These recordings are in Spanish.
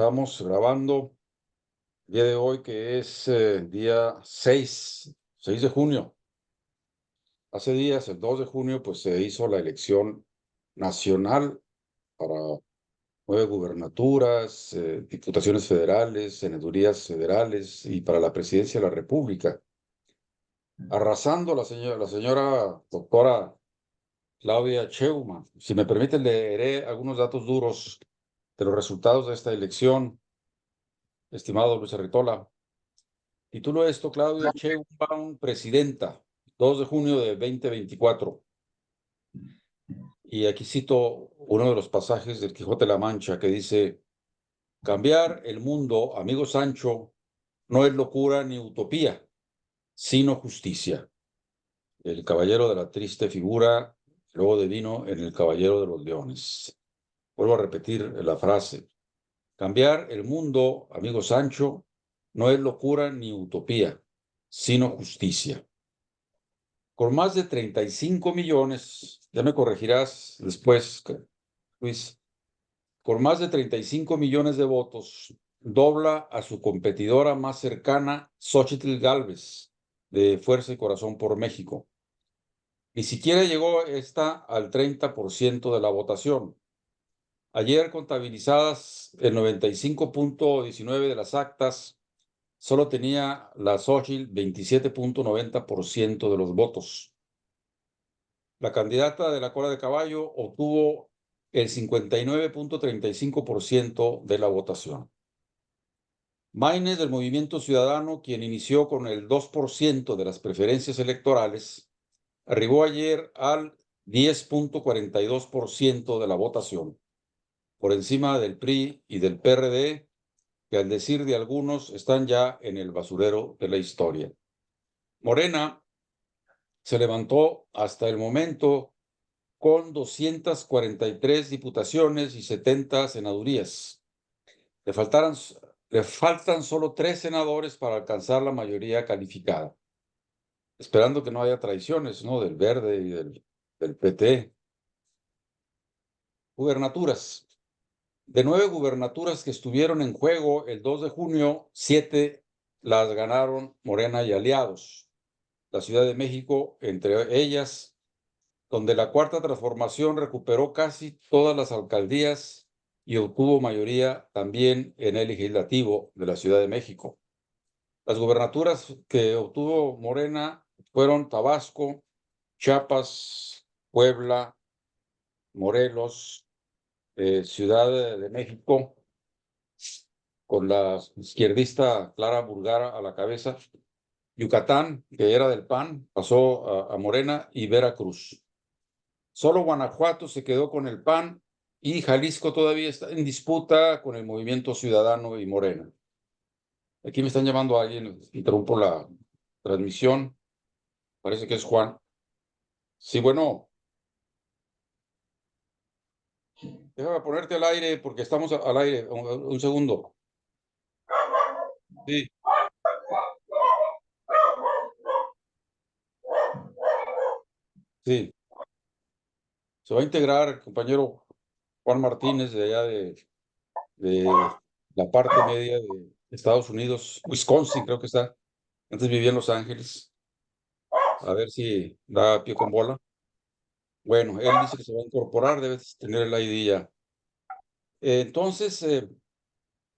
Estamos grabando el día de hoy, que es día 6 de junio. Hace días, el 2 de junio, pues se hizo la elección nacional para 9 gubernaturas, diputaciones federales, senadurías federales y para la presidencia de la República. Arrasando la señora doctora Claudia Sheinbaum. Si me permiten, leeré algunos datos duros de los resultados de esta elección, estimado Luis Arritola. Titulo esto: Claudia Sheinbaum, presidenta, 2 de junio de 2024. Y aquí cito uno de los pasajes del Quijote de la Mancha que dice: cambiar el mundo, amigo Sancho, no es locura ni utopía, sino justicia. El caballero de la triste figura luego devino en el caballero de los leones. Vuelvo a repetir la frase: cambiar el mundo, amigo Sancho, no es locura ni utopía, sino justicia. Con más de 35 millones, ya me corregirás después, Luis, con más de 35 millones de votos, dobla a su competidora más cercana, Xóchitl Gálvez, de Fuerza y Corazón por México. Ni siquiera llegó esta al 30% de la votación. Ayer, contabilizadas el 95.19 de las actas, solo tenía la Xóchitl 27.90% de los votos. La candidata de la cola de caballo obtuvo el 59.35% de la votación. Maínez, del Movimiento Ciudadano, quien inició con el 2% de las preferencias electorales, arribó ayer al 10.42% de la votación, por encima del PRI y del PRD, que al decir de algunos están ya en el basurero de la historia. Morena se levantó hasta el momento con 243 diputaciones y 70 senadurías. Le faltan solo 3 senadores para alcanzar la mayoría calificada, esperando que no haya traiciones, ¿no?, del Verde y del PT. Gubernaturas. De 9 gubernaturas que estuvieron en juego el 2 de junio, 7 las ganaron Morena y aliados. La Ciudad de México, entre ellas, donde la Cuarta Transformación recuperó casi todas las alcaldías y obtuvo mayoría también en el legislativo de la Ciudad de México. Las gubernaturas que obtuvo Morena fueron Tabasco, Chiapas, Puebla, Morelos, Ciudad de México, con la izquierdista Clara Burgara a la cabeza, Yucatán, que era del PAN, pasó a Morena, y Veracruz. Solo Guanajuato se quedó con el PAN y Jalisco todavía está en disputa con el Movimiento Ciudadano y Morena. Aquí me están llamando a alguien, interrumpo la transmisión. Parece que es Juan. Sí, bueno, déjame ponerte al aire porque estamos al aire. Un segundo. Sí, sí. Se va a integrar el compañero Juan Martínez, de allá de la parte media de Estados Unidos, Wisconsin, creo que está. Antes vivía en Los Ángeles. A ver si da pie con bola. Bueno, él dice que se va a incorporar, debe tener el ID ya. Entonces,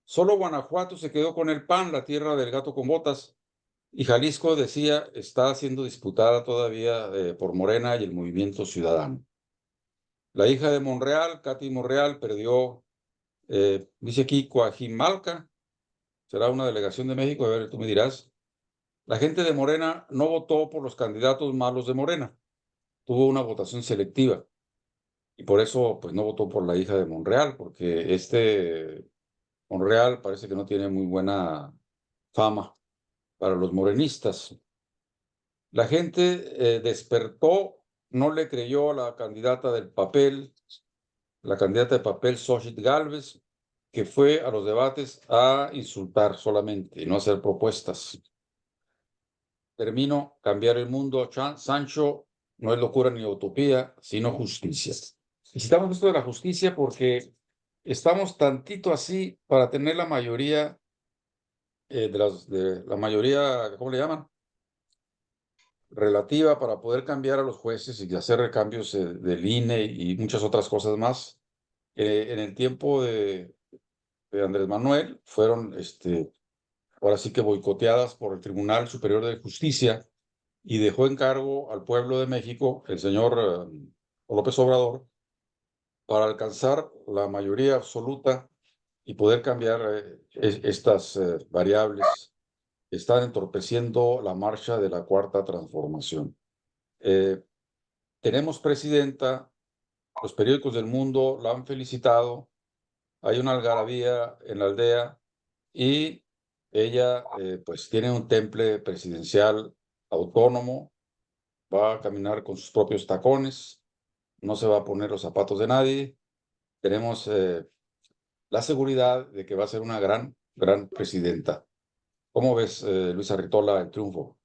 solo Guanajuato se quedó con el PAN, la tierra del gato con botas, y Jalisco, decía, está siendo disputada todavía por Morena y el Movimiento Ciudadano. La hija de Monreal, Katy Monreal, perdió, dice aquí, Coajimalca, será una delegación de México, a ver, tú me dirás. La gente de Morena no votó por los candidatos malos de Morena, tuvo una votación selectiva. Y por eso, pues, no votó por la hija de Monreal, porque Monreal parece que no tiene muy buena fama para los morenistas. La gente despertó, no le creyó a la candidata de papel, Xóchitl Gálvez, que fue a los debates a insultar solamente y no hacer propuestas. Termino: cambiar el mundo, Sancho, no es locura ni utopía, sino justicia. Necesitamos esto de la justicia porque Estamos tantito así para tener la mayoría de la mayoría, ¿cómo le llaman? Relativa para poder cambiar a los jueces y hacer cambios del INE y muchas otras cosas más. En el tiempo de Andrés Manuel fueron, ahora sí que boicoteadas por el Tribunal Superior de Justicia y dejó en cargo al pueblo de México, el señor López Obrador, para alcanzar la mayoría absoluta y poder cambiar estas variables que están entorpeciendo la marcha de la Cuarta Transformación. Eh, Tenemos presidenta, los periódicos del mundo la han felicitado, hay una algarabía en la aldea y ella pues tiene un temple presidencial autónomo, va a caminar con sus propios tacones, no se va a poner los zapatos de nadie. Tenemos la seguridad de que va a ser una gran presidenta. ¿Cómo ves, Luisa Ritola, el triunfo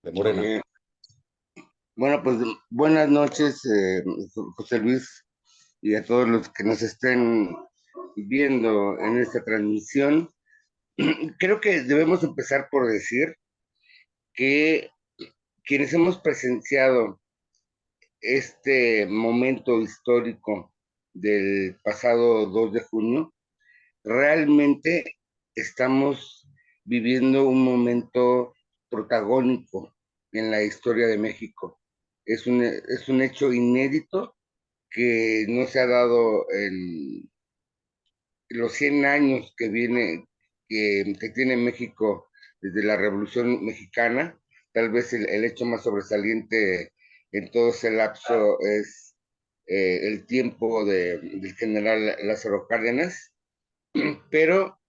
de Morena? Eh, bueno, pues buenas noches, José Luis, y a todos los que nos estén viendo en esta transmisión. Creo que debemos empezar por decir que quienes hemos presenciado este momento histórico del pasado 2 de junio, realmente estamos viviendo un momento protagónico en la historia de México. Es un hecho inédito que no se ha dado en los 100 años que tiene México desde la Revolución Mexicana. Tal vez el hecho más sobresaliente en todo ese lapso es el tiempo del general Lázaro Cárdenas, pero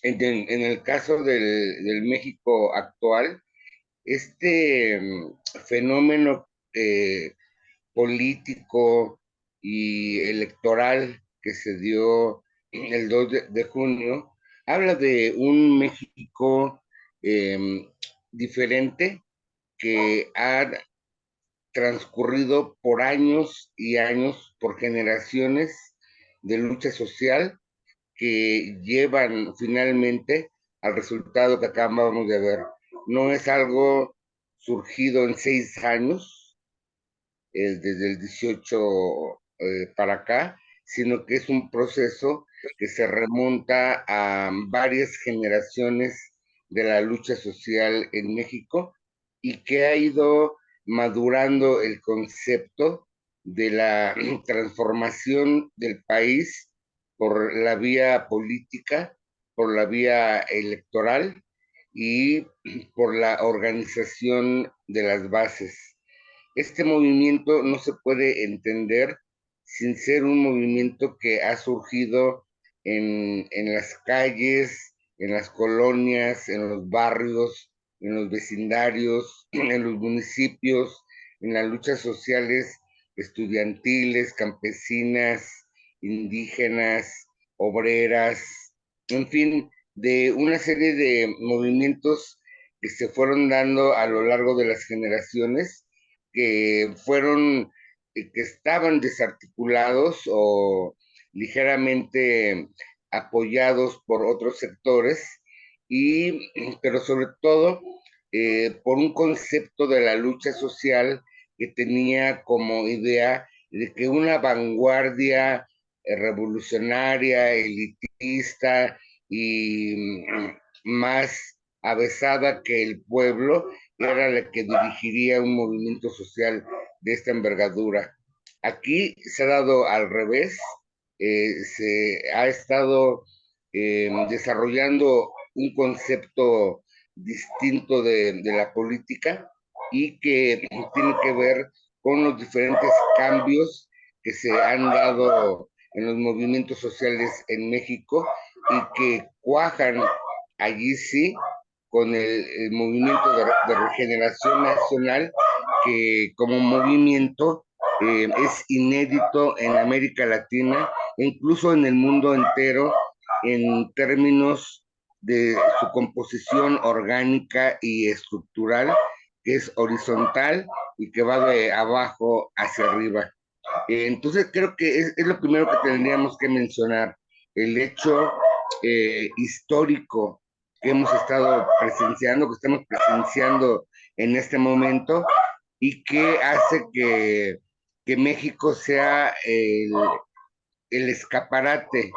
en el caso del México actual, este fenómeno político y electoral que se dio el 2 de junio habla de un México eh, diferente que ha transcurrido por años y años, por generaciones de lucha social que llevan finalmente al resultado que acabamos de ver. No es algo surgido en 6 años, desde el 18 para acá, sino que es un proceso que se remonta a varias generaciones de la lucha social en México y que ha ido madurando el concepto de la transformación del país por la vía política, por la vía electoral y por la organización de las bases. Este movimiento no se puede entender sin ser un movimiento que ha surgido en las calles, en las colonias, en los barrios, en los vecindarios, en los municipios, en las luchas sociales estudiantiles, campesinas, indígenas, obreras, en fin, de una serie de movimientos que se fueron dando a lo largo de las generaciones, que estaban desarticulados o ligeramente apoyados por otros sectores, pero sobre todo por un concepto de la lucha social que tenía como idea de que una vanguardia revolucionaria, elitista y más avesada que el pueblo era la que dirigiría un movimiento social de esta envergadura. Aquí se ha dado al revés, se ha estado desarrollando un concepto distinto de la política y que tiene que ver con los diferentes cambios que se han dado en los movimientos sociales en México y que cuajan allí sí con el movimiento de regeneración nacional, que como movimiento es inédito en América Latina e incluso en el mundo entero en términos de su composición orgánica y estructural, que es horizontal y que va de abajo hacia arriba. Entonces creo que es lo primero que tendríamos que mencionar, el hecho histórico que hemos estado presenciando, que estamos presenciando en este momento y que hace que México sea el escaparate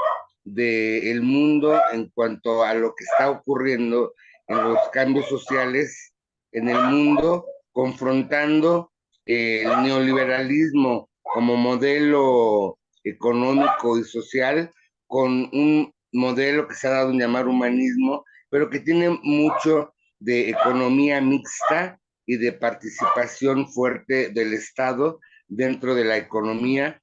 del mundo en cuanto a lo que está ocurriendo en los cambios sociales en el mundo, confrontando el neoliberalismo como modelo económico y social con un modelo que se ha dado en llamar humanismo, pero que tiene mucho de economía mixta y de participación fuerte del Estado dentro de la economía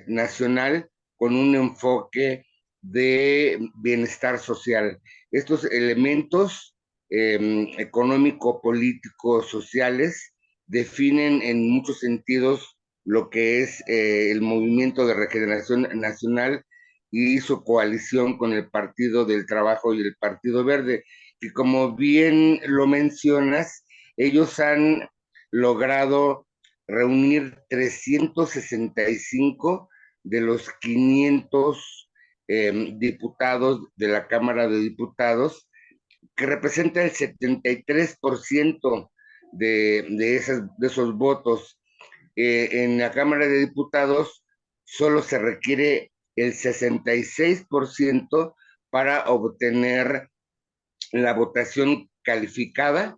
nacional con un enfoque de bienestar social. Estos elementos económico-políticos sociales definen en muchos sentidos lo que es el movimiento de regeneración nacional y su coalición con el Partido del Trabajo y el Partido Verde, que como bien lo mencionas, ellos han logrado reunir 365 de los 500 diputados de la Cámara de Diputados, que representa el 73% de esos votos. En la Cámara de Diputados solo se requiere el 66% para obtener la votación calificada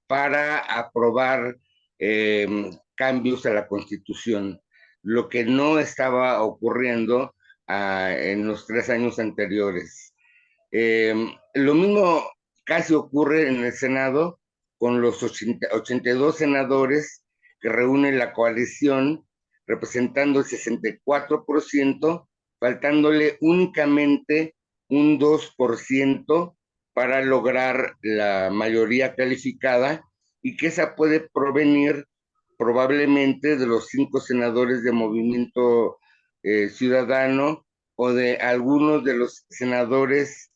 para aprobar eh, cambios a la Constitución, lo que no estaba ocurriendo en los 3 años anteriores. Lo mismo casi ocurre en el Senado con los 82 senadores que reúne la coalición, representando el 64%, faltándole únicamente un 2% para lograr la mayoría calificada y que esa puede provenir probablemente de los 5 senadores de Movimiento Ciudadano o de algunos de los senadores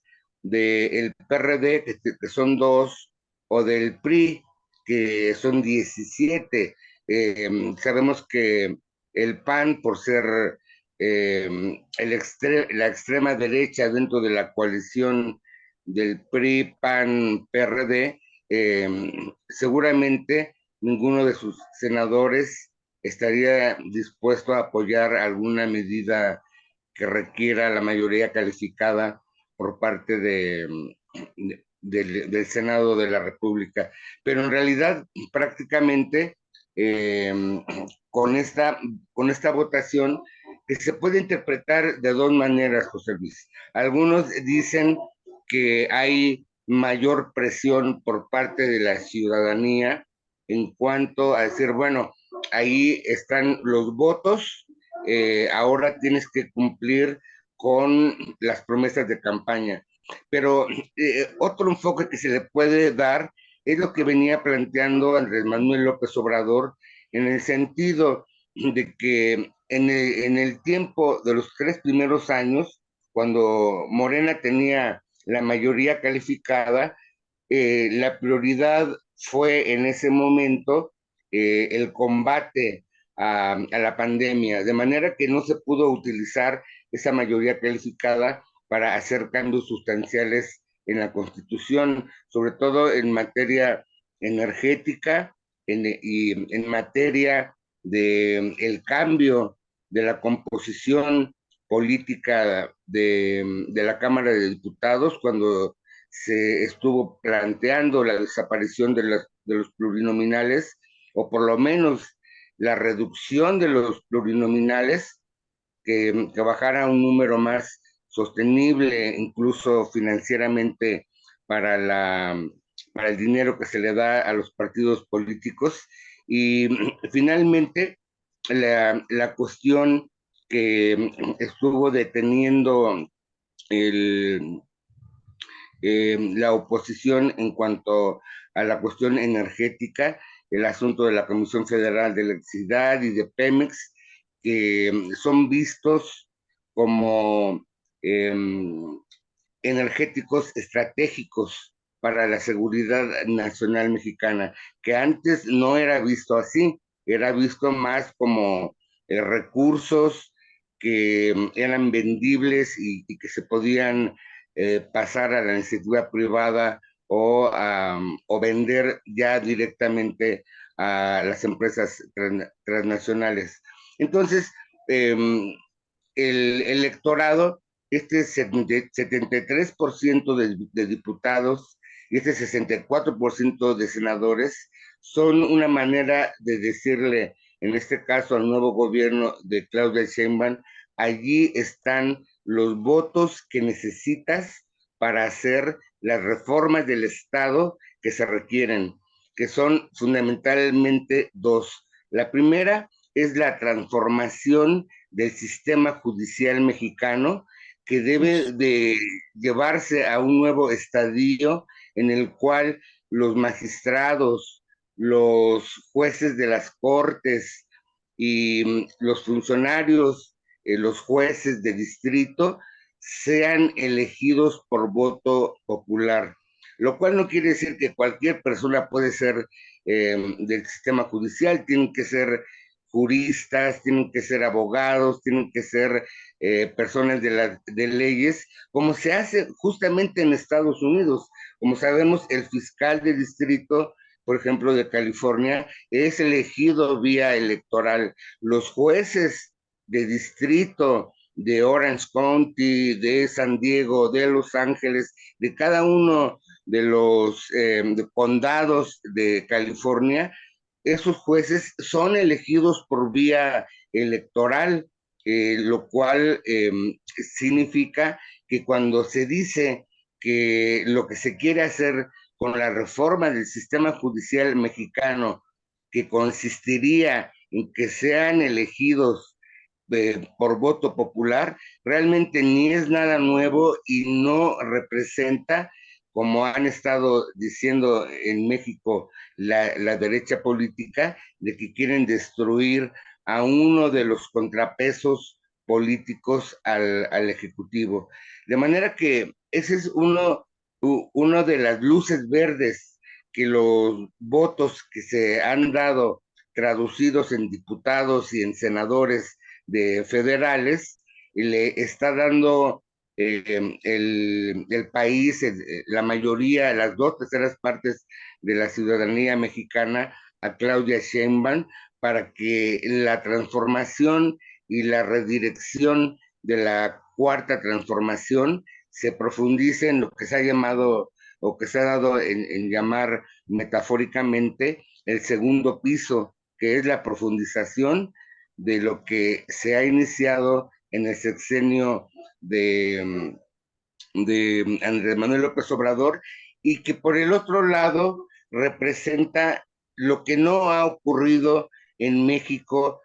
del PRD, que son 2, o del PRI, que son 17. Sabemos que el PAN, por ser la extrema derecha dentro de la coalición del PRI, PAN, PRD, seguramente ninguno de sus senadores estaría dispuesto a apoyar alguna medida que requiera la mayoría calificada por parte del Senado de la República. Pero en realidad, prácticamente, eh, con, esta, con esta votación, que se puede interpretar de dos maneras, José Luis. Algunos dicen que hay mayor presión por parte de la ciudadanía en cuanto a decir, bueno, ahí están los votos, ahora tienes que cumplir con las promesas de campaña. Pero otro enfoque que se le puede dar es lo que venía planteando Andrés Manuel López Obrador, en el sentido de que en el tiempo de los 3 primeros años, cuando Morena tenía la mayoría calificada, la prioridad fue en ese momento el combate a la pandemia, de manera que no se pudo utilizar esa mayoría calificada para hacer cambios sustanciales en la Constitución, sobre todo en materia energética y en materia de el cambio de la composición política de la Cámara de Diputados, cuando se estuvo planteando la desaparición de los plurinominales, o por lo menos la reducción de los plurinominales, que bajara a un número más sostenible, incluso financieramente, para, la, para el dinero que se le da a los partidos políticos. Y finalmente, la cuestión que estuvo deteniendo el, la oposición en cuanto a la cuestión energética, el asunto de la Comisión Federal de Electricidad y de Pemex, que son vistos como eh, energéticos estratégicos para la seguridad nacional mexicana, que antes no era visto así. era visto más como recursos que eran vendibles y que se podían pasar a la iniciativa privada o vender ya directamente a las empresas transnacionales. Entonces, eh, el electorado, este 73% de diputados y este 64% de senadores son una manera de decirle, en este caso al nuevo gobierno de Claudia Sheinbaum, allí están los votos que necesitas para hacer las reformas del Estado que se requieren, que son fundamentalmente dos. La primera es la transformación del sistema judicial mexicano, que debe de llevarse a un nuevo estadio en el cual los magistrados, los jueces de las cortes y los funcionarios, los jueces de distrito, sean elegidos por voto popular, lo cual no quiere decir que cualquier persona puede ser del sistema judicial, tienen que ser juristas, tienen que ser abogados, tienen que ser personas de leyes, como se hace justamente en Estados Unidos. Como sabemos, el fiscal de distrito, por ejemplo, de California, es elegido vía electoral. Los jueces de distrito de Orange County, de San Diego, de Los Ángeles, de cada uno de los de condados de California, esos jueces son elegidos por vía electoral, lo cual significa que cuando se dice que lo que se quiere hacer con la reforma del sistema judicial mexicano, que consistiría en que sean elegidos por voto popular, realmente ni es nada nuevo y no representa, como han estado diciendo en México la derecha política, de que quieren destruir a uno de los contrapesos políticos al Ejecutivo. De manera que ese es uno de las luces verdes que los votos que se han dado traducidos en diputados y en senadores de federales, le está dando el país, la mayoría, las dos terceras partes de la ciudadanía mexicana a Claudia Sheinbaum para que la transformación y la redirección de la cuarta transformación se profundice en lo que se ha llamado o que se ha dado en llamar metafóricamente el segundo piso, que es la profundización de lo que se ha iniciado en el sexenio de Andrés Manuel López Obrador y que por el otro lado representa lo que no ha ocurrido en México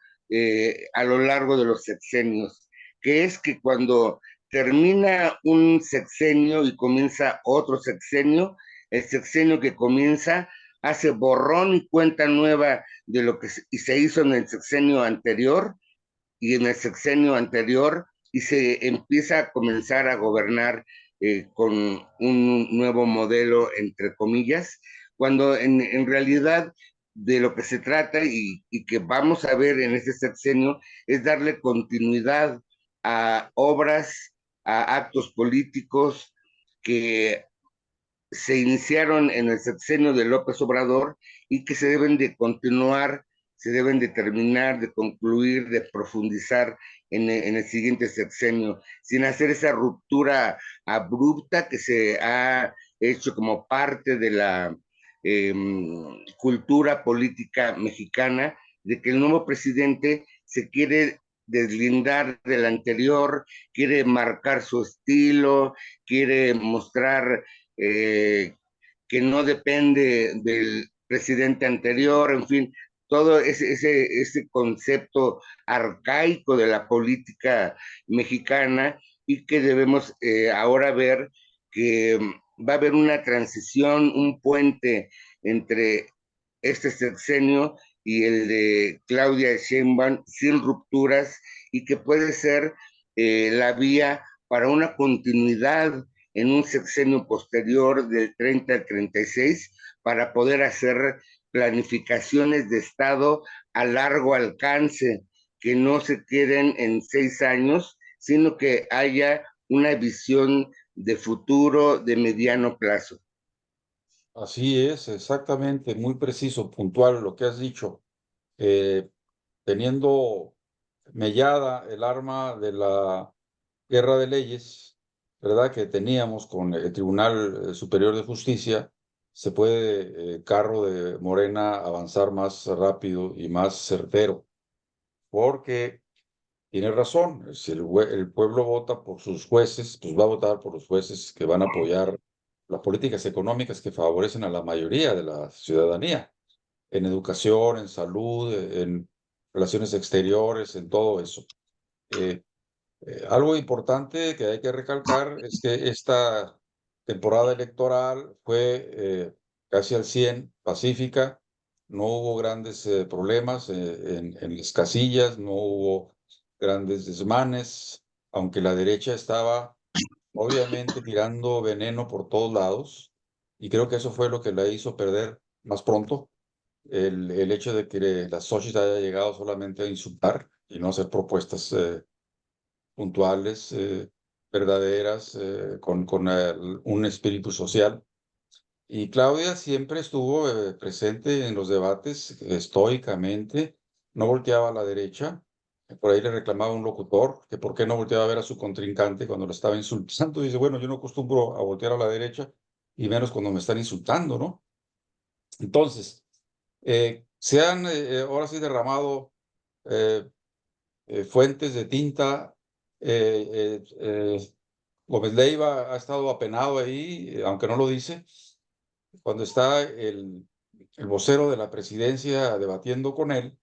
a lo largo de los sexenios, que es que cuando termina un sexenio y comienza otro sexenio, el sexenio que comienza hace borrón y cuenta nueva de lo que se hizo en el sexenio anterior y en el sexenio anterior y se empieza a comenzar a gobernar con un nuevo modelo, entre comillas, cuando en realidad de lo que se trata y que vamos a ver en este sexenio es darle continuidad a obras, a actos políticos que se iniciaron en el sexenio de López Obrador y que se deben de continuar, se deben de terminar, de concluir, de profundizar en el siguiente sexenio, sin hacer esa ruptura abrupta que se ha hecho como parte de la eh, cultura política mexicana, de que el nuevo presidente se quiere deslindar del anterior, quiere marcar su estilo, quiere mostrar eh, que no depende del presidente anterior, en fin, todo ese concepto arcaico de la política mexicana y que debemos ahora ver que va a haber una transición, un puente entre este sexenio y el de Claudia Sheinbaum sin rupturas y que puede ser la vía para una continuidad en un sexenio posterior del 30 al 36 para poder hacer planificaciones de Estado a largo alcance, que no se queden en 6 años, sino que haya una visión de futuro de mediano plazo. Así es, exactamente, muy preciso, puntual lo que has dicho. Eh, Teniendo mellada el arma de la guerra de leyes, ¿verdad? Que teníamos con el Tribunal Superior de Justicia, se puede carro de Morena avanzar más rápido y más certero, porque tiene razón, si el pueblo vota por sus jueces, pues va a votar por los jueces que van a apoyar las políticas económicas que favorecen a la mayoría de la ciudadanía, en educación, en salud, en relaciones exteriores, en todo eso. Eh, Algo importante que hay que recalcar es que esta temporada electoral fue casi al 100 pacífica, no hubo grandes problemas en las casillas, no hubo grandes desmanes, aunque la derecha estaba obviamente tirando veneno por todos lados, y creo que eso fue lo que la hizo perder más pronto, el hecho de que la Xochitl haya llegado solamente a insultar y no hacer propuestas puntuales, verdaderas, con un espíritu social. Y Claudia siempre estuvo presente en los debates estoicamente, no volteaba a la derecha. Por ahí le reclamaba un locutor que por qué no volteaba a ver a su contrincante cuando lo estaba insultando. Dice, bueno, yo no acostumbro a voltear a la derecha y menos cuando me están insultando, ¿no? Entonces, se han ahora sí derramado eh, fuentes de tinta. Gómez Leiva ha estado apenado ahí, aunque no lo dice, cuando está el vocero de la presidencia debatiendo con él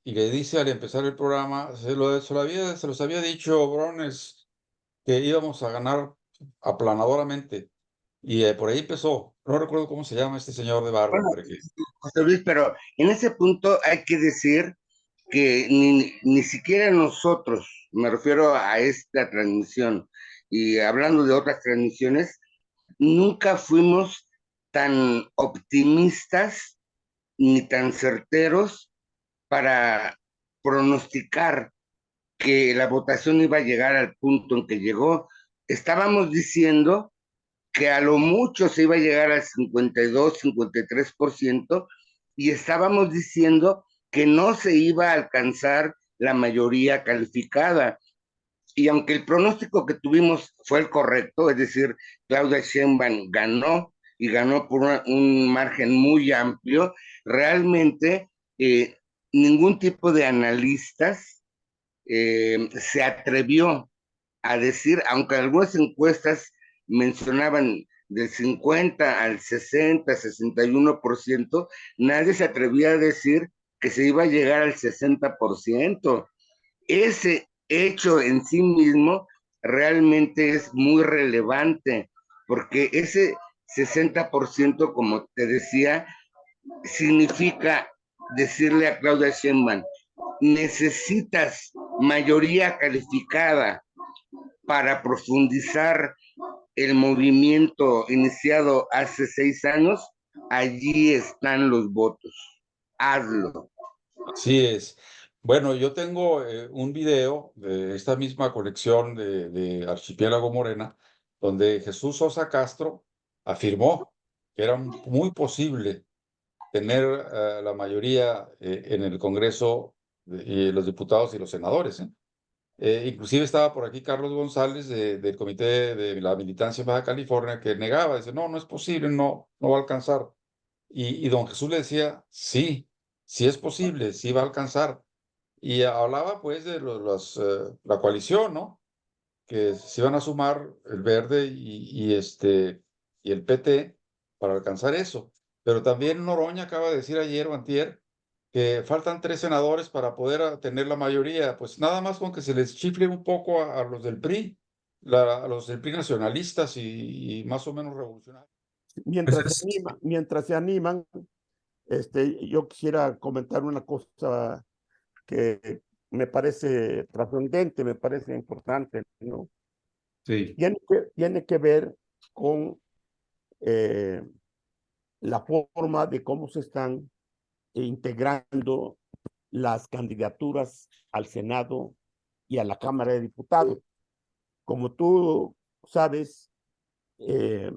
y le dice al empezar el programa, se los había dicho Brones que íbamos a ganar aplanadoramente. Y por ahí empezó. No recuerdo cómo se llama este señor de barba, Bueno, hombre, que José Luis, pero en ese punto hay que decir que ni siquiera nosotros, me refiero a esta transmisión, y hablando de otras transmisiones, nunca fuimos tan optimistas ni tan certeros para pronosticar que la votación iba a llegar al punto en que llegó. Estábamos diciendo que a lo mucho se iba a llegar al 52, 53%, y estábamos diciendo que no se iba a alcanzar la mayoría calificada. Y aunque el pronóstico que tuvimos fue el correcto, es decir, Claudia Sheinbaum ganó y ganó por un margen muy amplio, realmente eh, ningún tipo de analistas se atrevió a decir, aunque algunas encuestas mencionaban del 50 al 60, 61%, nadie se atrevía a decir que se iba a llegar al 60%. Ese hecho en sí mismo realmente es muy relevante, porque ese 60%, como te decía, significa decirle a Claudia Sheinbaum, necesitas mayoría calificada para profundizar el movimiento iniciado hace 6 años, allí están los votos. Hazlo. así es. Bueno, yo tengo un video de esta misma colección de Archipiélago Morena, donde Jesús Sosa Castro afirmó que era muy posible tener la mayoría en el Congreso y los diputados y los senadores, ¿eh? Inclusive estaba por aquí Carlos González del Comité de la Militancia en Baja California que negaba, dice, no, no es posible, no, no va a alcanzar. Y don Jesús le decía, sí, sí es posible, sí va a alcanzar. Y hablaba pues de la coalición, ¿no? Que se iban a sumar el Verde y el PT para alcanzar eso. Pero también Noroña acaba de decir ayer o antier que faltan 3 senadores para poder tener la mayoría. Pues nada más con que se les chifle un poco a los del PRI, a los del PRI nacionalistas y más o menos revolucionarios. Mientras se animan, yo quisiera comentar una cosa que me parece trascendente, me parece importante, ¿no? Sí. Tiene que ver con la forma de cómo se están integrando las candidaturas al Senado y a la Cámara de Diputados. Como tú sabes, eh,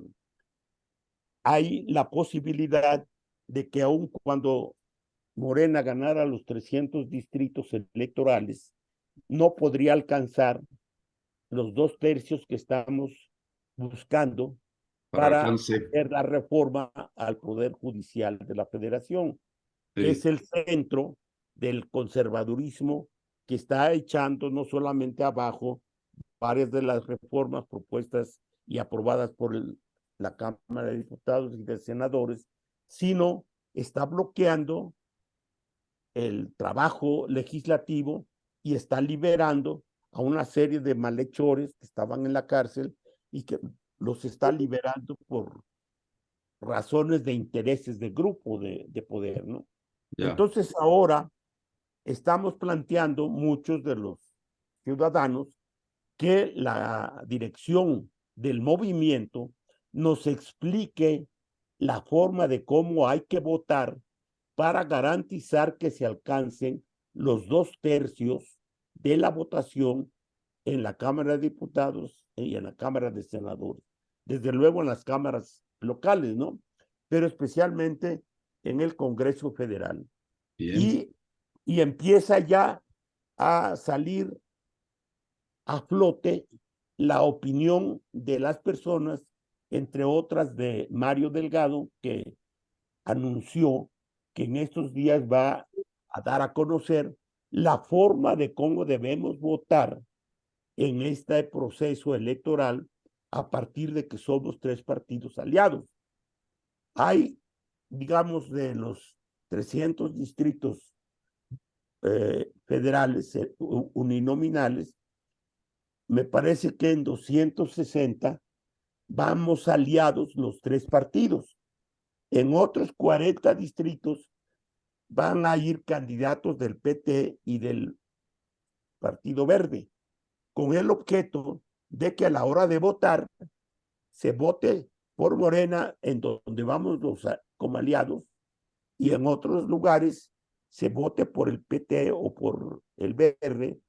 hay la posibilidad de que aun cuando Morena ganara los 300 distritos electorales, no podría alcanzar los 2/3 que estamos buscando para para alcance. hacer la reforma al Poder Judicial de la Federación, que es Sí, el centro del conservadurismo que está echando no solamente abajo varias de las reformas propuestas y aprobadas por la Cámara de Diputados y de Senadores, sino está bloqueando el trabajo legislativo y está liberando a una serie de malhechores que estaban en la cárcel y que los está liberando por razones de intereses de grupo de poder, ¿no? ya, Entonces ahora estamos planteando muchos de los ciudadanos que la dirección del movimiento nos explique la forma de cómo hay que votar para garantizar que se alcancen los 2/3 de la votación en la Cámara de Diputados y en la Cámara de Senadores. Desde luego en las cámaras locales, ¿no? Pero especialmente en el Congreso Federal. bien, Y, y empieza ya a salir a flote la opinión de las personas, entre otras de Mario Delgado, que anunció que en estos días va a dar a conocer la forma de cómo debemos votar en este proceso electoral a partir de que somos 3 partidos aliados. Hay, digamos, de los 300 distritos federales uninominales, me parece que en 260 vamos aliados los 3 partidos. En otros 40 distritos van a ir candidatos del PT y del Partido Verde, con el objeto de que a la hora de votar se vote por Morena en donde vamos los como aliados y en otros lugares se vote por el PT o por el Verde,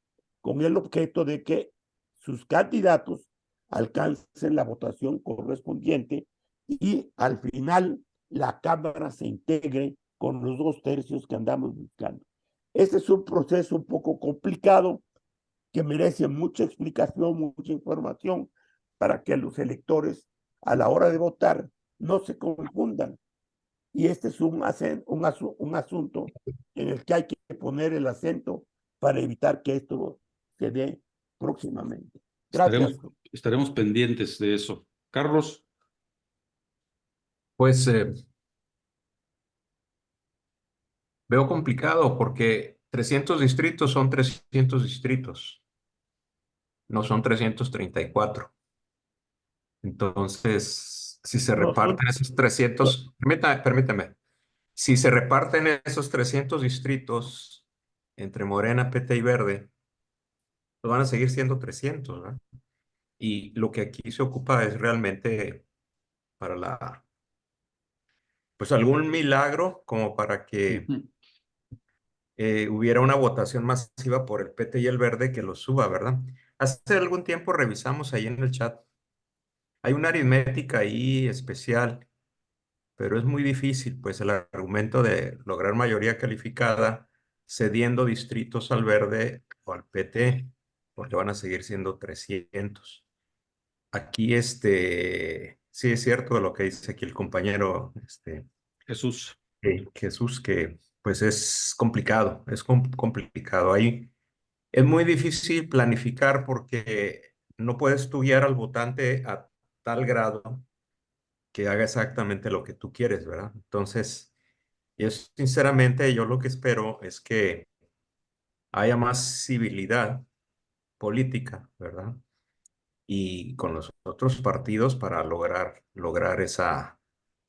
con el objeto de que sus candidatos alcancen la votación correspondiente y al final la Cámara se integre con los 2/3 que andamos buscando. Este es un proceso un poco complicado que merece mucha explicación, mucha información para que los electores a la hora de votar no se confundan. Y este es un asunto en el que hay que poner el acento para evitar que esto se dé próximamente. estaremos, Gracias. estaremos pendientes de eso. Carlos, Pues veo complicado porque 300 distritos son 300 distritos, no son 334. Entonces, si se No, reparten esos 300, permítame, si se reparten esos 300 distritos entre Morena, PT y Verde, pues van a seguir siendo 300, ¿verdad? Y lo que aquí se ocupa es realmente para pues algún milagro como para que ujú, hubiera una votación masiva por el PT y el Verde que lo suba, ¿verdad? Hace algún tiempo revisamos ahí en el chat. Hay una aritmética ahí especial, pero es muy difícil, pues el argumento de lograr mayoría calificada cediendo distritos al Verde o al PT, porque van a seguir siendo 300. Aquí, sí es cierto lo que dice aquí el compañero, Jesús. Jesús, que pues es complicado, es complicado. Ahí es muy difícil planificar porque no puedes tú guiar al votante a tal grado que haga exactamente lo que tú quieres, ¿verdad? Entonces, sinceramente, yo lo que espero es que haya más civilidad política, ¿verdad? Y con los otros partidos para lograr esa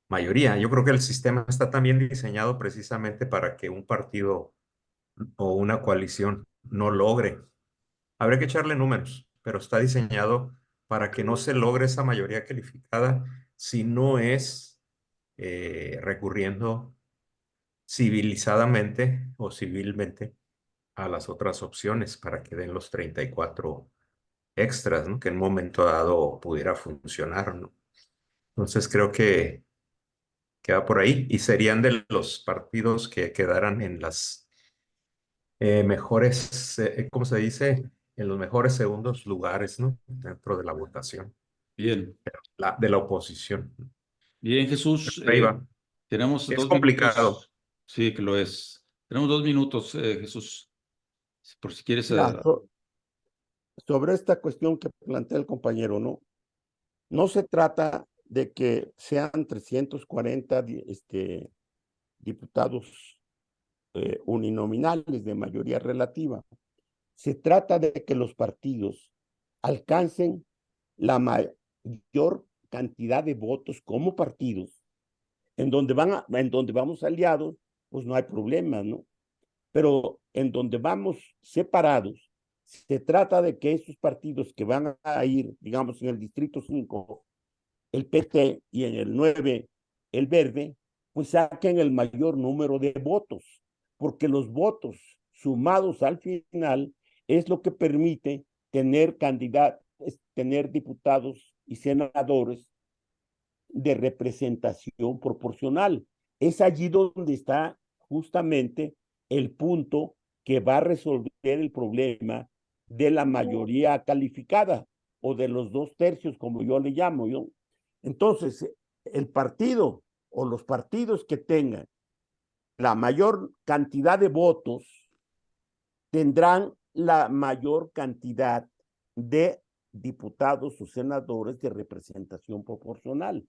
mayoría. Yo creo que el sistema está también diseñado precisamente para que un partido o una coalición no logre. Habría que echarle números, pero está diseñado para que no se logre esa mayoría calificada si no es recurriendo civilizadamente o civilmente a las otras opciones para que den los 34 extras, ¿no? Que en un momento dado pudiera funcionar, ¿no? Entonces creo que queda por ahí y serían de los partidos que quedaran en las mejores, ¿cómo se dice? En los mejores segundos lugares, ¿no? Dentro de la votación, Bien, de la oposición. bien, Jesús. Ahí va. Tenemos Es 2 minutos. complicado. Sí, que lo es. Tenemos 2 minutos, Jesús, por si quieres. Mira, sobre esta cuestión que plantea el compañero, ¿no? No se trata de que sean 340 diputados uninominales de mayoría relativa. Se trata de que los partidos alcancen la mayor cantidad de votos como partidos. En donde vamos aliados, pues no hay problema, ¿no? Pero en donde vamos separados, se trata de que esos partidos que van a ir, digamos, en el Distrito 5, el PT, y en el 9, el Verde, pues saquen el mayor número de votos, porque los votos sumados al final es lo que permite tener candidatos, tener diputados y senadores de representación proporcional. Es allí donde está justamente el punto que va a resolver el problema de la mayoría calificada o de los 2/3, como yo le llamo yo. Entonces, el partido o los partidos que tengan la mayor cantidad de votos tendrán la mayor cantidad de diputados o senadores de representación proporcional.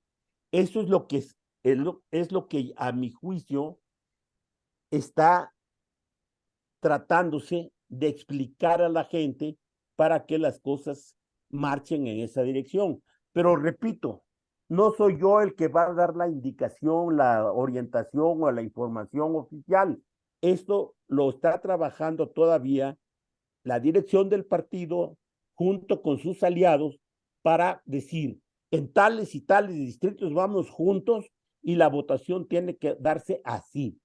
Eso es lo que es lo que a mi juicio está tratándose de explicar a la gente para que las cosas marchen en esa dirección. Pero repito, no soy yo el que va a dar la indicación, la orientación o la información oficial. Esto lo está trabajando todavía la dirección del partido junto con sus aliados para decir, en tales y tales distritos vamos juntos y la votación tiene que darse así.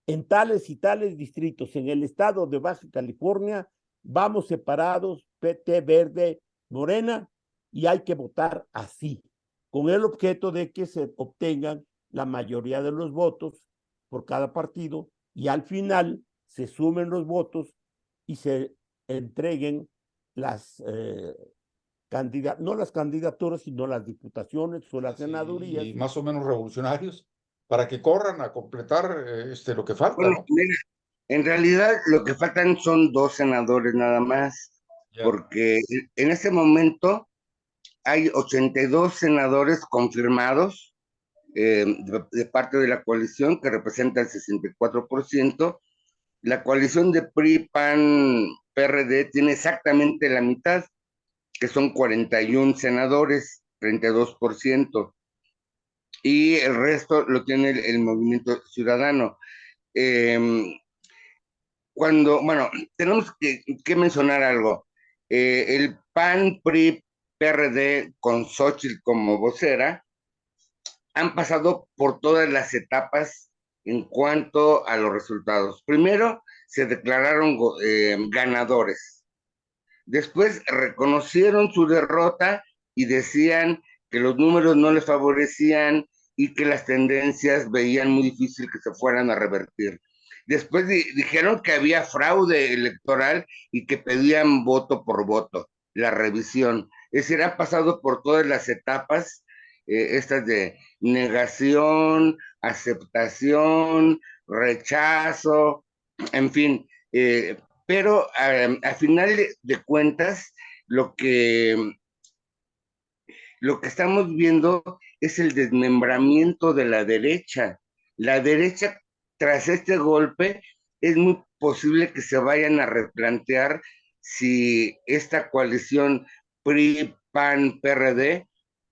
En tales y tales distritos, en el estado de Baja California, vamos separados, PT, Verde, Morena, y hay que votar así, con el objeto de que se obtengan la mayoría de los votos por cada partido y al final se sumen los votos y se entreguen las no las candidaturas, sino las diputaciones o las senadurías. Y más o menos revolucionarios, para que corran a completar lo que falta, Bueno, ¿no? mira, en realidad lo que faltan son 2 senadores nada más, Ya. porque en este momento hay 82 senadores confirmados de parte de la coalición, que representa el 64%. La coalición de PRI, PAN, PRD tiene exactamente la mitad, que son 41 senadores, 32%, y el resto lo tiene el Movimiento Ciudadano. Bueno, tenemos que mencionar algo. El PAN, PRI, PRD, con Xóchitl como vocera, han pasado por todas las etapas en cuanto a los resultados. Primero, se declararon ganadores. Después reconocieron su derrota y decían que los números no les favorecían y que las tendencias veían muy difícil que se fueran a revertir. Después dijeron que había fraude electoral y que pedían voto por voto, la revisión. Es decir, han pasado por todas las etapas, estas de negación, aceptación, rechazo, en fin, pero a final de cuentas, lo que estamos viendo es el desmembramiento de la derecha. La derecha, tras este golpe, es muy posible que se vayan a replantear si esta coalición PRI, PAN, PRD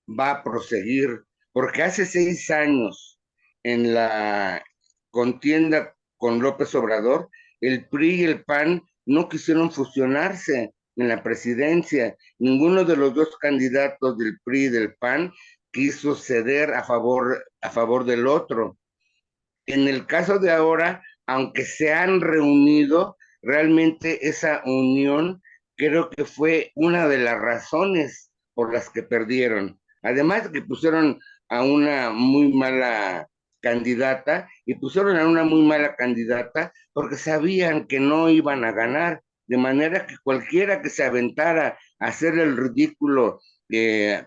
va a proseguir, porque hace 6 años, en la contienda con López Obrador, el PRI y el PAN no quisieron fusionarse en la presidencia. Ninguno de los dos candidatos del PRI y del PAN quiso ceder a favor del otro. En el caso de ahora, aunque se han reunido, realmente esa unión creo que fue una de las razones por las que perdieron. Además de que pusieron a una muy mala candidata y pusieron a una muy mala candidata porque sabían que no iban a ganar, de manera que cualquiera que se aventara a hacer el ridículo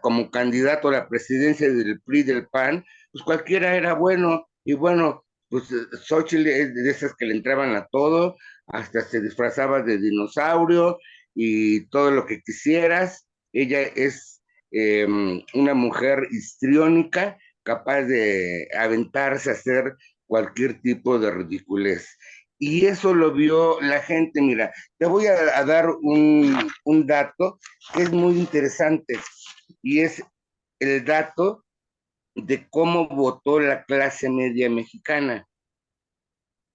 como candidato a la presidencia del PRI del PAN, pues cualquiera era bueno. Y bueno, pues Xochitl es de esas que le entraban a todo, hasta se disfrazaba de dinosaurio y todo lo que quisieras. Ella es una mujer histriónica, capaz de aventarse a hacer cualquier tipo de ridiculez. Y eso lo vio la gente. Mira, te voy a dar un dato que es muy interesante y es el dato de cómo votó la clase media mexicana,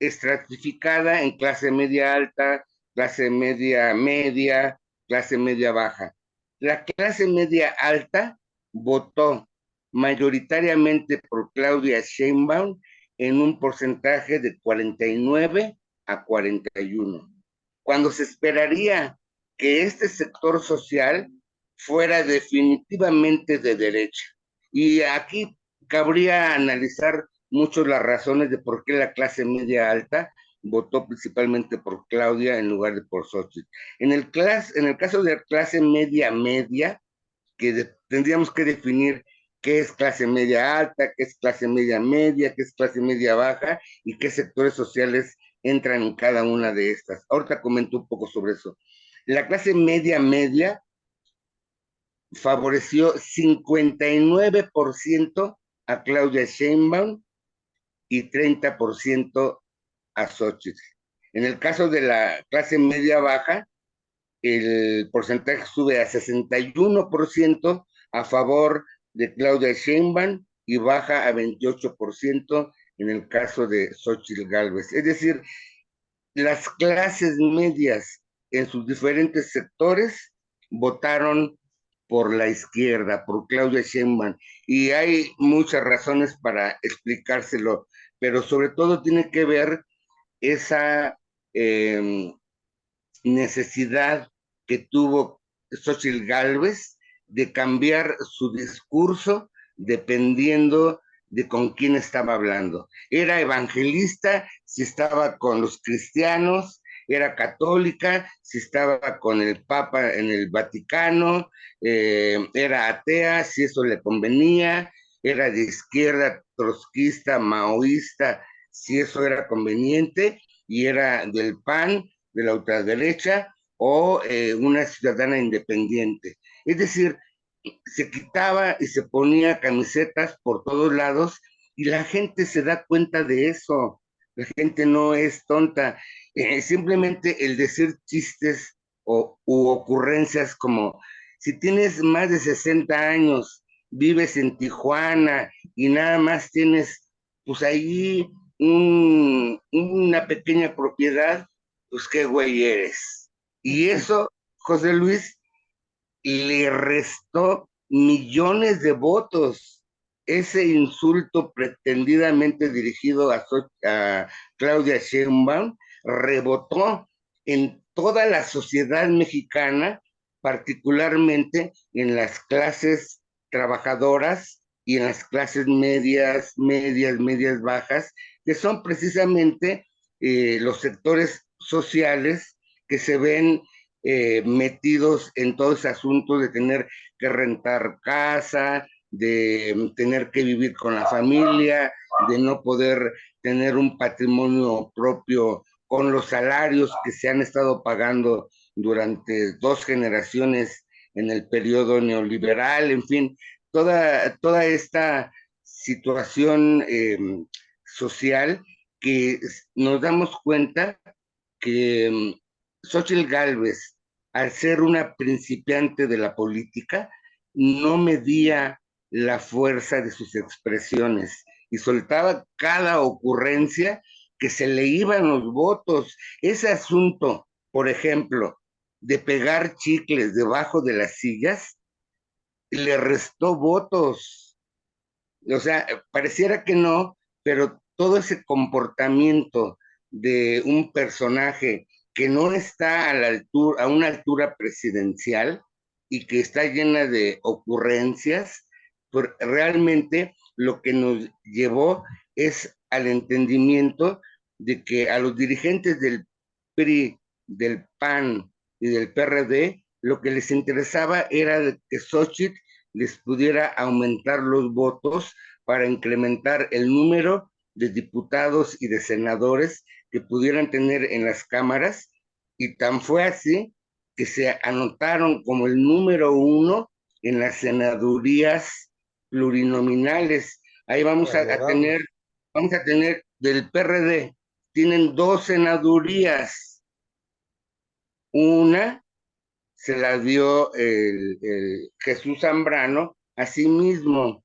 estratificada en clase media alta, clase media media, clase media baja. La clase media alta votó mayoritariamente por Claudia Sheinbaum en un porcentaje de 49 a 41, cuando se esperaría que este sector social fuera definitivamente de derecha. Y aquí cabría analizar mucho las razones de por qué la clase media alta votó principalmente por Claudia en lugar de por Xochitl. En el caso de clase media media, tendríamos que definir qué es clase media alta, qué es clase media media, qué es clase media baja y qué sectores sociales entran en cada una de estas. Ahorita comento un poco sobre eso. La clase media media favoreció 59% a Claudia Sheinbaum y 30% a Xochitl. En el caso de la clase media baja, el porcentaje sube a 61% a favor de Claudia Sheinbaum y baja a 28% en el caso de Xochitl Gálvez. Es decir, las clases medias en sus diferentes sectores votaron por la izquierda, por Claudia Sheinbaum, y hay muchas razones para explicárselo, pero sobre todo tiene que ver esa eh, necesidad que tuvo Xochitl Gálvez de cambiar su discurso dependiendo de con quién estaba hablando. Era evangelista si estaba con los cristianos, era católica si estaba con el Papa en el Vaticano, era atea si eso le convenía, era de izquierda, trotskista, maoísta, si eso era conveniente, y era del PAN, de la ultraderecha, o una ciudadana independiente. Es decir, se quitaba y se ponía camisetas por todos lados y la gente se da cuenta de eso. La gente no es tonta. Simplemente el decir chistes u ocurrencias como, si tienes más de 60 años, vives en Tijuana y nada más tienes, pues ahí una pequeña propiedad, pues qué güey eres. Y eso, José Luis, le restó millones de votos. Ese insulto pretendidamente dirigido a Claudia Sheinbaum rebotó en toda la sociedad mexicana, particularmente en las clases trabajadoras y en las clases medias, medias bajas, que son precisamente los sectores sociales que se ven metidos en todo ese asunto de tener que rentar casa, de tener que vivir con la familia, de no poder tener un patrimonio propio con los salarios que se han estado pagando durante 2 generaciones en el periodo neoliberal, en fin, toda esta situación social que nos damos cuenta que Xochitl Gálvez, al ser una principiante de la política, no medía la fuerza de sus expresiones y soltaba cada ocurrencia que se le iban los votos. Ese asunto, por ejemplo, de pegar chicles debajo de las sillas, le restó votos. O sea, pareciera que no, pero todo ese comportamiento de un personaje que no está a la altura, a una altura presidencial y que está llena de ocurrencias, pues realmente lo que nos llevó es al entendimiento de que a los dirigentes del PRI, del PAN y del PRD, lo que les interesaba era que Xochitl les pudiera aumentar los votos para incrementar el número de diputados y de senadores que pudieran tener en las cámaras, y tan fue así que se anotaron como el número uno en las senadurías plurinominales. Ahí vamos a tener del PRD, tienen dos senadurías, una se la dio el Jesús Zambrano a sí mismo,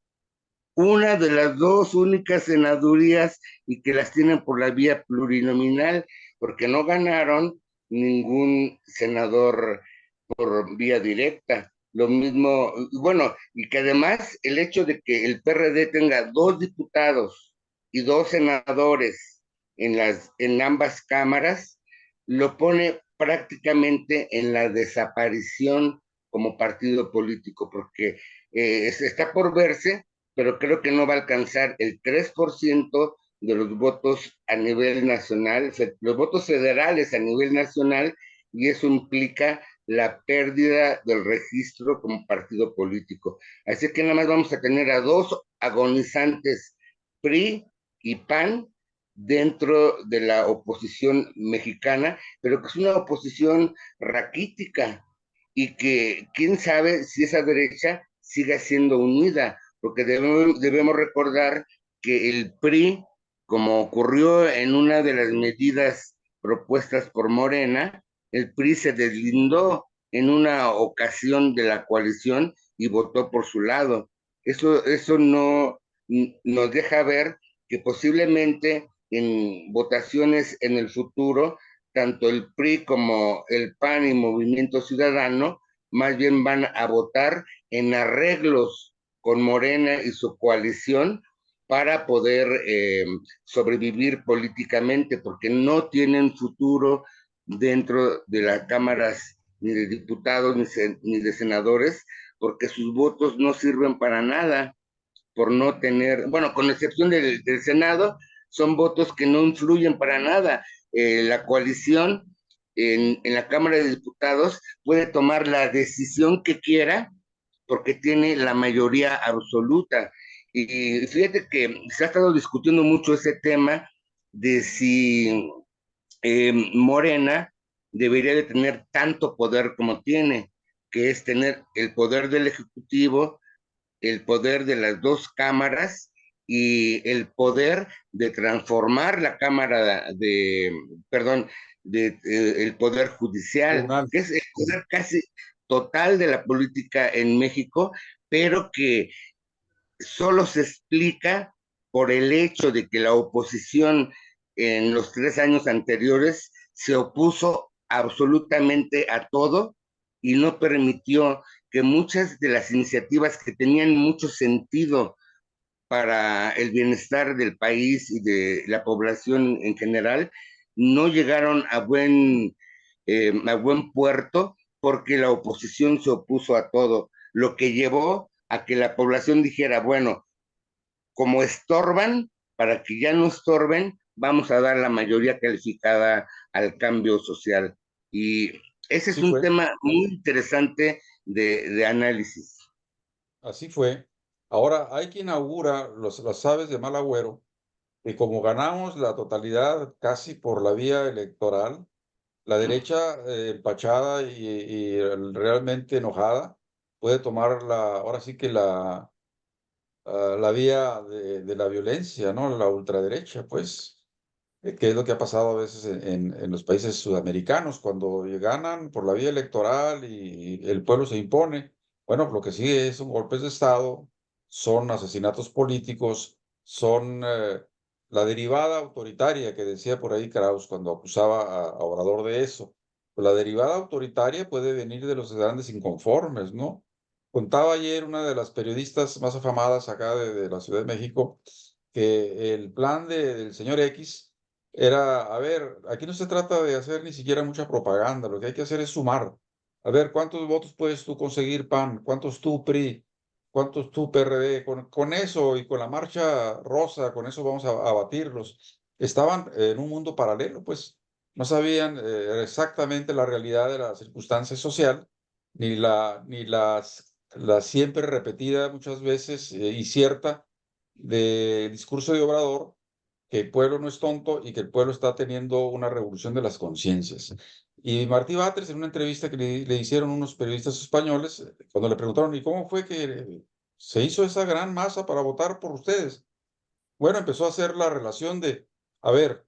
una de las dos únicas senadurías y que las tienen por la vía plurinominal, porque no ganaron ningún senador por vía directa. Lo mismo, bueno, y que además el hecho de que el PRD tenga dos diputados y dos senadores en ambas cámaras, lo pone prácticamente en la desaparición como partido político, porque está por verse, pero creo que no va a alcanzar el 3% de los votos a nivel nacional, los votos federales a nivel nacional, y eso implica la pérdida del registro como partido político. Así que nada más vamos a tener a dos agonizantes, PRI y PAN, dentro de la oposición mexicana, pero que es una oposición raquítica y que quién sabe si esa derecha siga siendo unida, porque debemos recordar que el PRI, como ocurrió en una de las medidas propuestas por Morena, el PRI se deslindó en una ocasión de la coalición y votó por su lado. Eso no nos deja ver que posiblemente en votaciones en el futuro, tanto el PRI como el PAN y Movimiento Ciudadano, más bien van a votar en arreglos con Morena y su coalición para poder sobrevivir políticamente, porque no tienen futuro dentro de las cámaras ni de diputados ni de senadores, porque sus votos no sirven para nada por no tener, bueno, con excepción del Senado, son votos que no influyen para nada. La coalición en la Cámara de Diputados puede tomar la decisión que quiera porque tiene la mayoría absoluta. Y fíjate que se ha estado discutiendo mucho ese tema de si Morena debería de tener tanto poder como tiene, que es tener el poder del Ejecutivo, el poder de las dos cámaras y el poder de transformar la Cámara perdón, el Poder Judicial, Tribunal. que es el poder casi total de la política en México, pero que solo se explica por el hecho de que la oposición en los 3 años anteriores se opuso absolutamente a todo y no permitió que muchas de las iniciativas que tenían mucho sentido para el bienestar del país y de la población en general no llegaron a buen puerto porque la oposición se opuso a todo, lo que llevó a que la población dijera, bueno, como estorban, para que ya no estorben, vamos a dar la mayoría calificada al cambio social. Y ese es Así un fue, tema muy interesante de análisis. así fue. Ahora hay quien augura las aves de mal agüero, que como ganamos la totalidad casi por la vía electoral, la derecha empachada y realmente enojada puede tomar ahora sí que la vía de la violencia, ¿no? La ultraderecha, pues, que es lo que ha pasado a veces en los países sudamericanos, cuando ganan por la vía electoral y el pueblo se impone. Bueno, lo que sigue son golpes de Estado, son asesinatos políticos, son la derivada autoritaria que decía por ahí Kraus cuando acusaba a Obrador de eso. Pues la derivada autoritaria puede venir de los grandes inconformes, ¿no? Contaba ayer una de las periodistas más afamadas acá de la Ciudad de México que el plan del señor X era, a ver, aquí no se trata de hacer ni siquiera mucha propaganda, lo que hay que hacer es sumar. A ver, ¿cuántos votos puedes tú conseguir, PAN? ¿Cuántos tú, PRI? ¿Cuántos tú, PRD? Con eso y con la marcha rosa, con eso vamos a batirlos. Estaban en un mundo paralelo, pues no sabían exactamente la realidad de la circunstancia social, ni la siempre repetida muchas veces y cierta de discurso de Obrador, que el pueblo no es tonto y que el pueblo está teniendo una revolución de las conciencias. Y Martí Batres, en una entrevista que le hicieron unos periodistas españoles, cuando le preguntaron, ¿y cómo fue que se hizo esa gran masa para votar por ustedes? Bueno, empezó a hacer la relación de, a ver,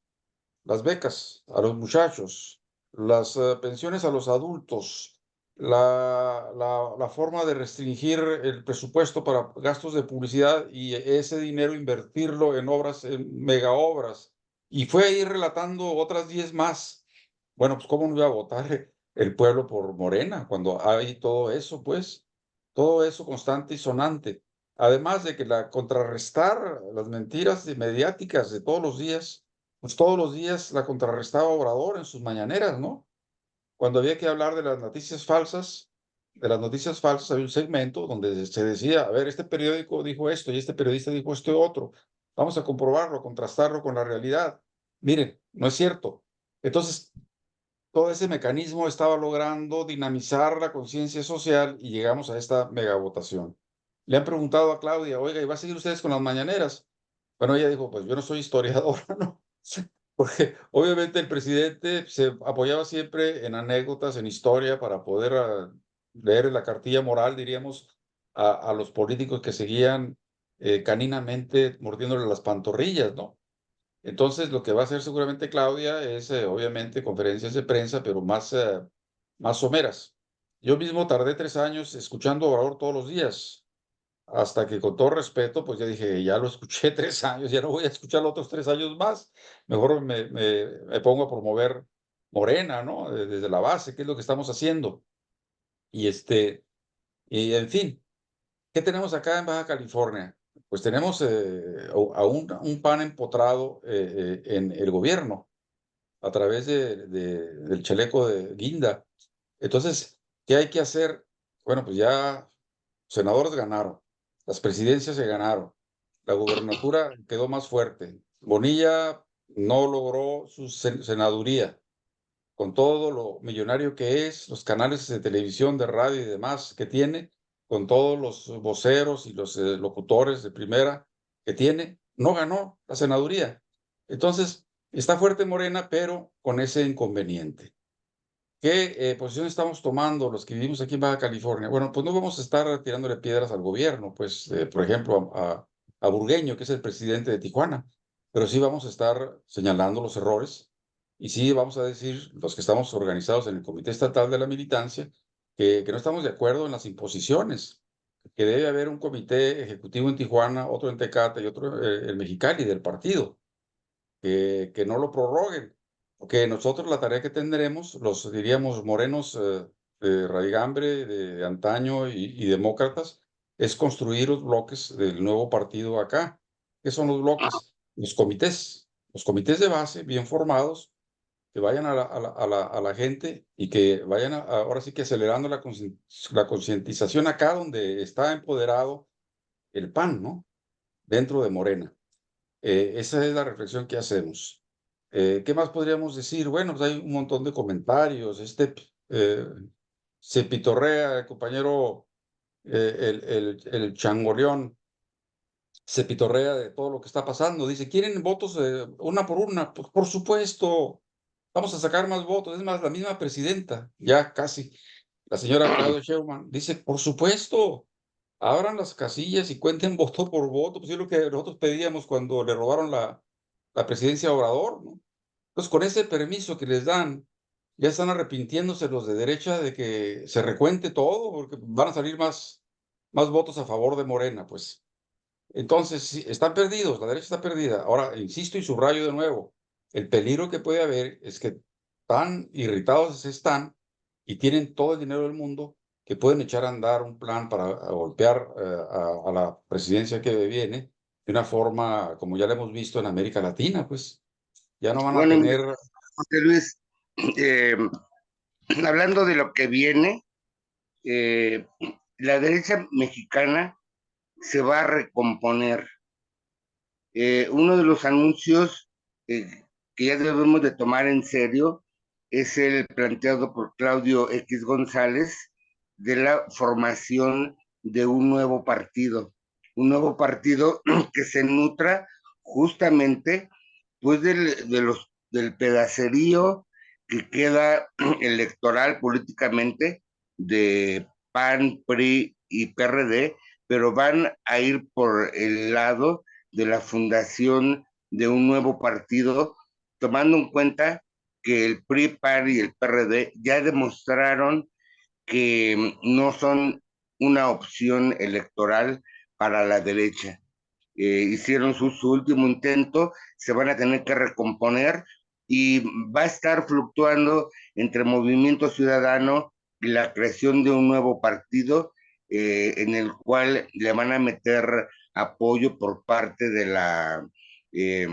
las becas a los muchachos, las pensiones a los adultos, la forma de restringir el presupuesto para gastos de publicidad y ese dinero invertirlo en obras, en mega obras. Y fue ahí relatando otras 10 más. Bueno, pues ¿cómo no iba a votar el pueblo por Morena cuando hay todo eso, pues? Todo eso constante y sonante. Además de que la contrarrestar las mentiras mediáticas de todos los días, pues todos los días la contrarrestaba Obrador en sus mañaneras, ¿no? Cuando había que hablar de las noticias falsas había un segmento donde se decía, a ver, este periódico dijo esto y este periodista dijo esto otro. Vamos a comprobarlo, contrastarlo con la realidad. Miren, no es cierto. Entonces, todo ese mecanismo estaba logrando dinamizar la conciencia social y llegamos a esta megavotación. Le han preguntado a Claudia, oiga, ¿y va a seguir ustedes con las mañaneras? Bueno, ella dijo, pues yo no soy historiadora, ¿no? Porque obviamente el presidente se apoyaba siempre en anécdotas, en historia, para poder leer la cartilla moral, diríamos, a los políticos que seguían caninamente mordiéndole las pantorrillas, ¿no? Entonces, lo que va a hacer seguramente Claudia es, obviamente, conferencias de prensa, pero más someras. Yo mismo tardé 3 años escuchando a Obrador todos los días, hasta que con todo respeto, pues ya dije, ya lo escuché 3 años, ya no voy a escuchar los otros 3 años más. Mejor me pongo a promover Morena, ¿no? Desde la base, ¿qué es lo que estamos haciendo? Y y en fin, ¿qué tenemos acá en Baja California? Pues tenemos a un PAN empotrado en el gobierno a través del chaleco de Guinda. Entonces, ¿qué hay que hacer? Bueno, pues ya senadores ganaron, las presidencias se ganaron, la gubernatura quedó más fuerte. Bonilla no logró su senaduría, con todo lo millonario que es, los canales de televisión, de radio y demás que tiene, con todos los voceros y los locutores de primera que tiene, no ganó la senaduría. Entonces, está fuerte Morena, pero con ese inconveniente. ¿Qué posición estamos tomando los que vivimos aquí en Baja California? Bueno, pues no vamos a estar tirándole piedras al gobierno, pues, por ejemplo, a Burgueño, que es el presidente de Tijuana, pero sí vamos a estar señalando los errores y sí vamos a decir, los que estamos organizados en el Comité Estatal de la Militancia, que no estamos de acuerdo en las imposiciones, que debe haber un comité ejecutivo en Tijuana, otro en Tecate y otro en Mexicali del partido que no lo prorroguen, porque nosotros la tarea que tendremos, los diríamos morenos de raigambre, de antaño y demócratas, es construir los bloques del nuevo partido acá. ¿Qué son los bloques? Los comités de base bien formados, que vayan a la gente y que vayan ahora sí que acelerando la concientización acá donde está empoderado el PAN, ¿no? Dentro de Morena. Esa es la reflexión que hacemos. ¿Qué más podríamos decir? Bueno, pues hay un montón de comentarios. Eh, se pitorrea el compañero, el changoleón, se pitorrea de todo lo que está pasando. Dice, ¿quieren votos una por una? Pues por supuesto, vamos a sacar más votos. Es más, la misma presidenta, ya casi, la señora Claudia Sheinbaum, dice, por supuesto, abran las casillas y cuenten voto por voto. Pues es lo que nosotros pedíamos cuando le robaron la presidencia a Obrador, ¿no? Entonces, con ese permiso que les dan, ya están arrepintiéndose los de derecha de que se recuente todo, porque van a salir más votos a favor de Morena, pues. Entonces, sí, están perdidos, la derecha está perdida. Ahora, insisto y subrayo de nuevo, el peligro que puede haber es que tan irritados están y tienen todo el dinero del mundo que pueden echar a andar un plan para golpear a la presidencia que viene de una forma como ya lo hemos visto en América Latina, pues ya no van a Bueno, tener. José Luis, eh, hablando de lo que viene, eh, la derecha mexicana se va a recomponer. Uno de los anuncios que ya debemos de tomar en serio es el planteado por Claudio X González de la formación de un nuevo partido que se nutra justamente pues del pedacerío que queda electoral políticamente de PAN, PRI y PRD, pero van a ir por el lado de la fundación de un nuevo partido, tomando en cuenta que el PRI, PAN y el PRD ya demostraron que no son una opción electoral para la derecha. Hicieron su último intento, se van a tener que recomponer y va a estar fluctuando entre Movimiento Ciudadano y la creación de un nuevo partido en el cual le van a meter apoyo por parte eh,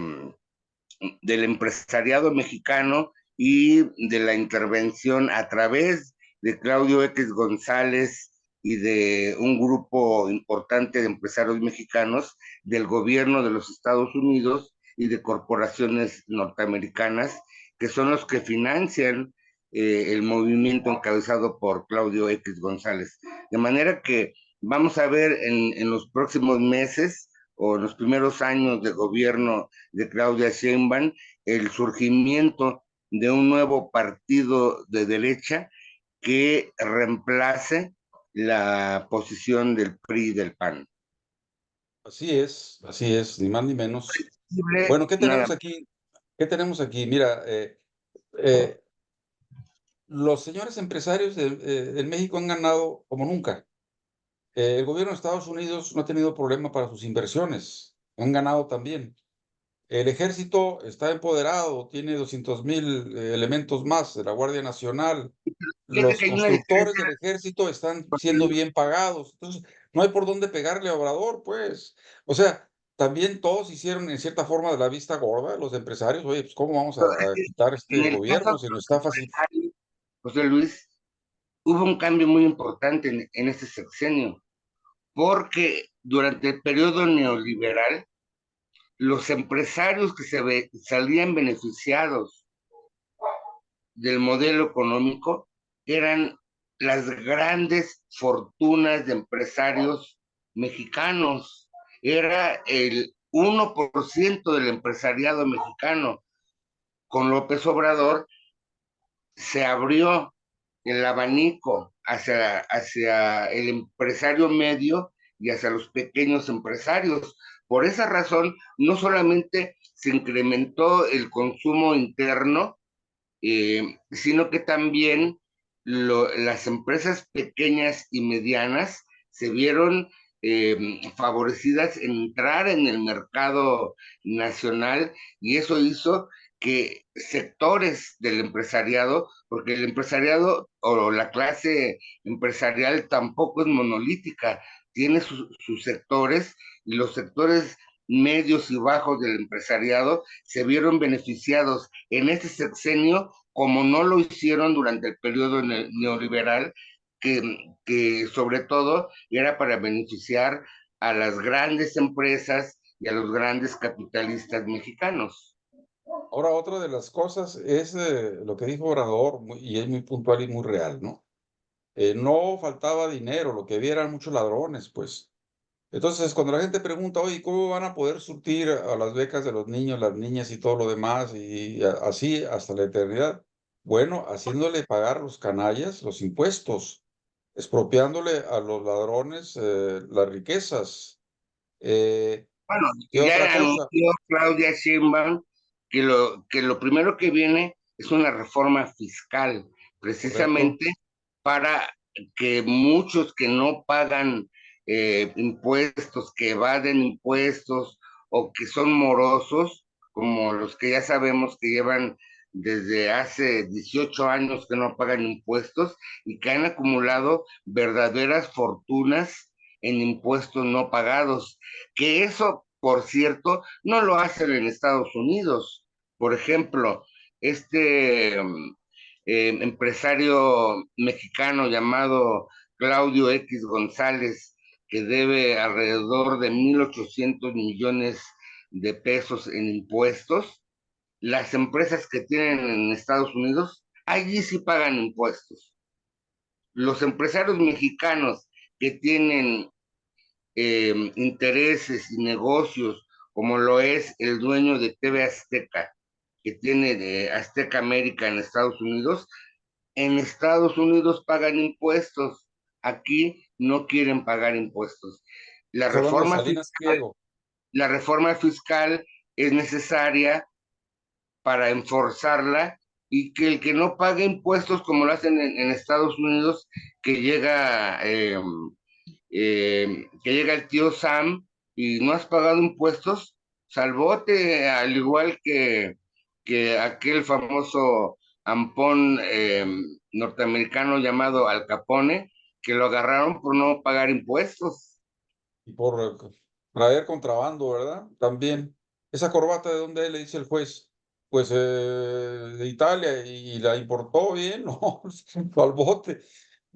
del empresariado mexicano y de la intervención a través de Claudio X González y de un grupo importante de empresarios mexicanos del gobierno de los Estados Unidos y de corporaciones norteamericanas, que son los que financian el movimiento encabezado por Claudio X González. De manera que vamos a ver en los próximos meses o en los primeros años de gobierno de Claudia Sheinbaum el surgimiento de un nuevo partido de derecha que reemplace la posición del PRI y del PAN. Así es, ni más ni menos. Libre, Bueno, ¿qué nada tenemos aquí? ¿Qué tenemos aquí? Mira, eh, los señores empresarios de México han ganado como nunca. El gobierno de Estados Unidos no ha tenido problema para sus inversiones. Han ganado también. El ejército está empoderado, tiene 200,000 elementos más de la Guardia Nacional. fíjate Los que hay una constructores diferencia. del ejército están siendo bien pagados. Entonces, no hay por dónde pegarle a Obrador, pues. O sea, también todos hicieron en cierta forma de la vista gorda, los empresarios. Oye, pues, ¿cómo vamos a quitar En este el caso gobierno de si nos está los fácil? empresarios, José Luis, hubo un cambio muy importante en este sexenio, porque durante el periodo neoliberal, los empresarios que salían beneficiados del modelo económico eran las grandes fortunas de empresarios mexicanos. Era el 1% del empresariado mexicano. Con López Obrador se abrió el abanico hacia el empresario medio y hacia los pequeños empresarios. Por esa razón, no solamente se incrementó el consumo interno, sino que también las empresas pequeñas y medianas se vieron favorecidas en entrar en el mercado nacional y eso hizo que sectores del empresariado, porque el empresariado o la clase empresarial tampoco es monolítica, tiene sus sectores y los sectores medios y bajos del empresariado se vieron beneficiados en este sexenio como no lo hicieron durante el periodo neoliberal, que sobre todo era para beneficiar a las grandes empresas y a los grandes capitalistas mexicanos. Ahora, otra de las cosas es lo que dijo Obrador, y es muy puntual y muy real, ¿no? No faltaba dinero, lo que había eran muchos ladrones, pues. Entonces, cuando la gente pregunta, oye, ¿cómo van a poder surtir a las becas de los niños, las niñas y todo lo demás, y así hasta la eternidad? Bueno, haciéndole pagar a los canallas los impuestos, expropiándole a los ladrones las riquezas. Eh, Bueno, ¿Qué otra ya cosa? anunció Claudia Sheinbaum que lo primero que viene es una reforma fiscal, Correcto. precisamente para que muchos que no pagan impuestos, que evaden impuestos o que son morosos, como los que ya sabemos que llevan desde hace 18 años que no pagan impuestos y que han acumulado verdaderas fortunas en impuestos no pagados, que eso por cierto, no lo hacen en Estados Unidos. Por ejemplo, este empresario mexicano llamado Claudio X González, que debe alrededor de 1.800 millones de pesos en impuestos, las empresas que tienen en Estados Unidos, allí sí pagan impuestos. Los empresarios mexicanos que tienen intereses y negocios, como lo es el dueño de TV Azteca, que tiene de Azteca América en Estados Unidos pagan impuestos, aquí no quieren pagar impuestos. La Estás hablando de reforma Salinas fiscal, Pliego. la reforma fiscal es necesaria para enforzarla y que el que no pague impuestos como lo hacen en Estados Unidos, que llega que llega el tío Sam y no has pagado impuestos, salvote, al igual que aquel famoso ampón norteamericano llamado Al Capone, que lo agarraron por no pagar impuestos. Y por traer contrabando, ¿verdad? También. ¿Esa corbata de dónde es? Le dice el juez. Pues de Italia y la importó bien, ¿no? Al bote.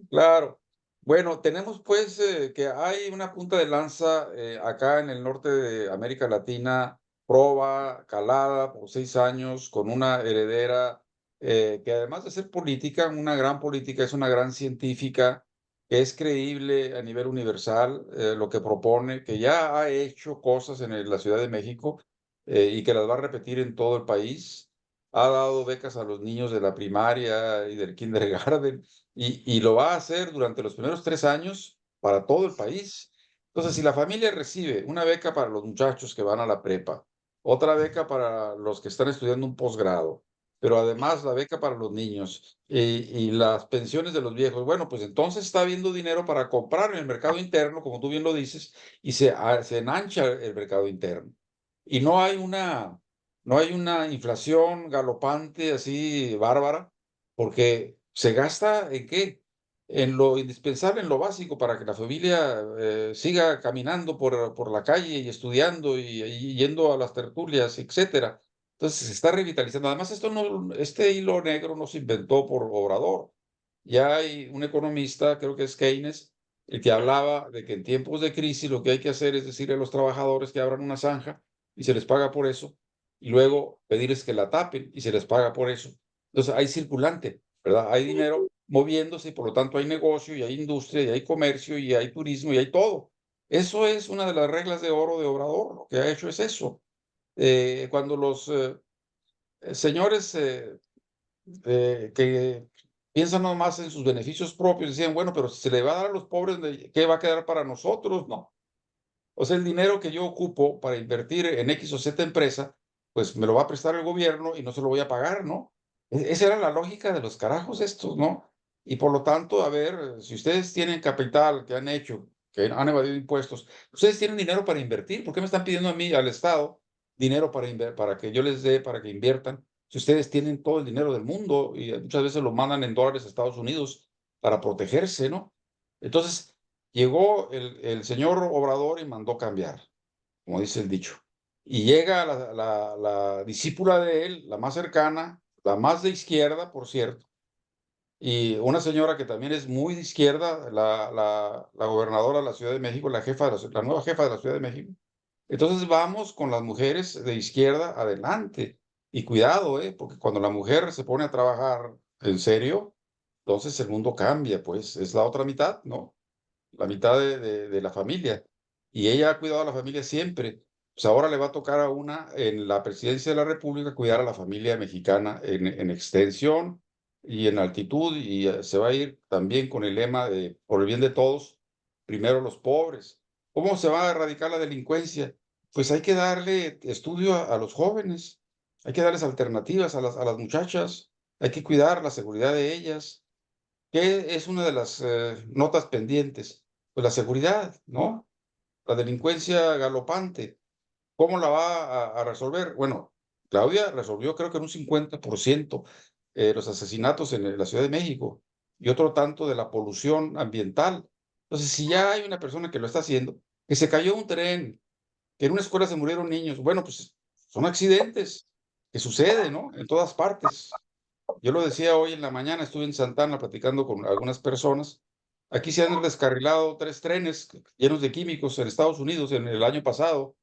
Claro. Bueno, tenemos pues que hay una punta de lanza acá en el norte de América Latina, proba, calada por 6 años, con una heredera que además de ser política, una gran política, es una gran científica, que es creíble a nivel universal, lo que propone, que ya ha hecho cosas en la Ciudad de México y que las va a repetir en todo el país. Ha dado becas a los niños de la primaria y del kindergarten y lo va a hacer durante los primeros 3 años para todo el país. Entonces, si la familia recibe una beca para los muchachos que van a la prepa, otra beca para los que están estudiando un posgrado, pero además la beca para los niños y las pensiones de los viejos, bueno, pues entonces está habiendo dinero para comprar en el mercado interno, como tú bien lo dices, y se enancha el mercado interno. Y no hay una inflación galopante así bárbara, porque se gasta ¿en qué? En lo indispensable, en lo básico para que la familia siga caminando por la calle y estudiando y yendo a las tertulias, etcétera. Entonces se está revitalizando. Además, este hilo negro no se inventó por Obrador. Ya hay un economista, creo que es Keynes, el que hablaba de que en tiempos de crisis lo que hay que hacer es decirle a los trabajadores que abran una zanja y se les paga por eso, y luego pedirles que la tapen y se les paga por eso. Entonces hay circulante, ¿verdad? Hay dinero moviéndose y por lo tanto hay negocio y hay industria y hay comercio y hay turismo y hay todo. Eso es una de las reglas de oro de Obrador. Lo que ha hecho es eso. Cuando los señores que piensan nomás en sus beneficios propios decían, bueno, pero si se le va a dar a los pobres, ¿qué va a quedar para nosotros? No. O sea, el dinero que yo ocupo para invertir en X o Z empresa, pues me lo va a prestar el gobierno y no se lo voy a pagar, ¿no? Esa era la lógica de los carajos estos, ¿no? Y por lo tanto, a ver, si ustedes tienen capital que han hecho, que han evadido impuestos, ustedes tienen dinero para invertir, ¿por qué me están pidiendo a mí, al Estado, dinero para que yo les dé, para que inviertan? Si ustedes tienen todo el dinero del mundo y muchas veces lo mandan en dólares a Estados Unidos para protegerse, ¿no? Entonces, llegó el señor Obrador y mandó cambiar, como dice el dicho. Y llega la discípula de él, la más cercana, la más de izquierda, por cierto, y una señora que también es muy de izquierda, la gobernadora de la Ciudad de México, la nueva jefa de la Ciudad de México. Entonces vamos con las mujeres de izquierda adelante. Y cuidado, porque cuando la mujer se pone a trabajar en serio, entonces el mundo cambia, pues es la otra mitad, ¿no? La mitad de la familia. Y ella ha cuidado a la familia siempre. Pues ahora le va a tocar a una en la presidencia de la República cuidar a la familia mexicana en extensión y en altitud y se va a ir también con el lema de por el bien de todos, primero los pobres. ¿Cómo se va a erradicar la delincuencia? Pues hay que darle estudio a los jóvenes, hay que darles alternativas a las muchachas, hay que cuidar la seguridad de ellas. ¿Qué es una de las notas pendientes? Pues la seguridad, ¿no? La delincuencia galopante. ¿Cómo la va a resolver? Bueno, Claudia resolvió creo que en un 50% los asesinatos en la Ciudad de México y otro tanto de la polución ambiental. Entonces, si ya hay una persona que lo está haciendo, que se cayó un tren que en una escuela se murieron niños. Bueno, pues son accidentes que suceden, ¿no? En todas partes. Yo lo decía hoy en la mañana, estuve en Santana platicando con algunas personas. Aquí se han descarrilado 3 trenes llenos de químicos en Estados Unidos en el año pasado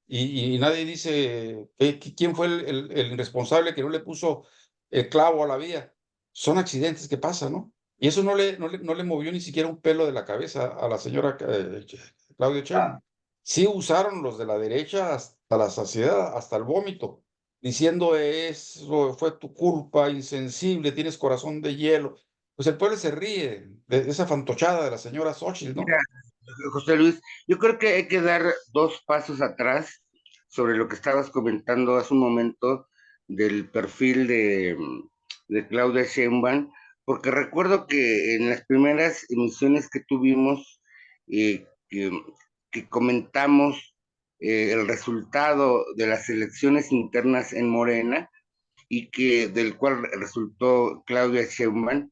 y nadie dice quién fue el responsable que no le puso el clavo a la vía. Son accidentes que pasan, ¿no? Y eso no le movió ni siquiera un pelo de la cabeza a la señora Claudia Sheinbaum. Sí usaron los de la derecha hasta la saciedad, hasta el vómito, diciendo eso fue tu culpa, insensible, tienes corazón de hielo. Pues el pueblo se ríe de esa fantochada de la señora Xochitl, ¿no? Mira, José Luis, yo creo que hay que dar 2 pasos atrás sobre lo que estabas comentando hace un momento del perfil de Claudia Sheinbaum, porque recuerdo que en las primeras emisiones que tuvimos, eh, que, que comentamos el resultado de las elecciones internas en Morena y que del cual resultó Claudia Sheinbaum,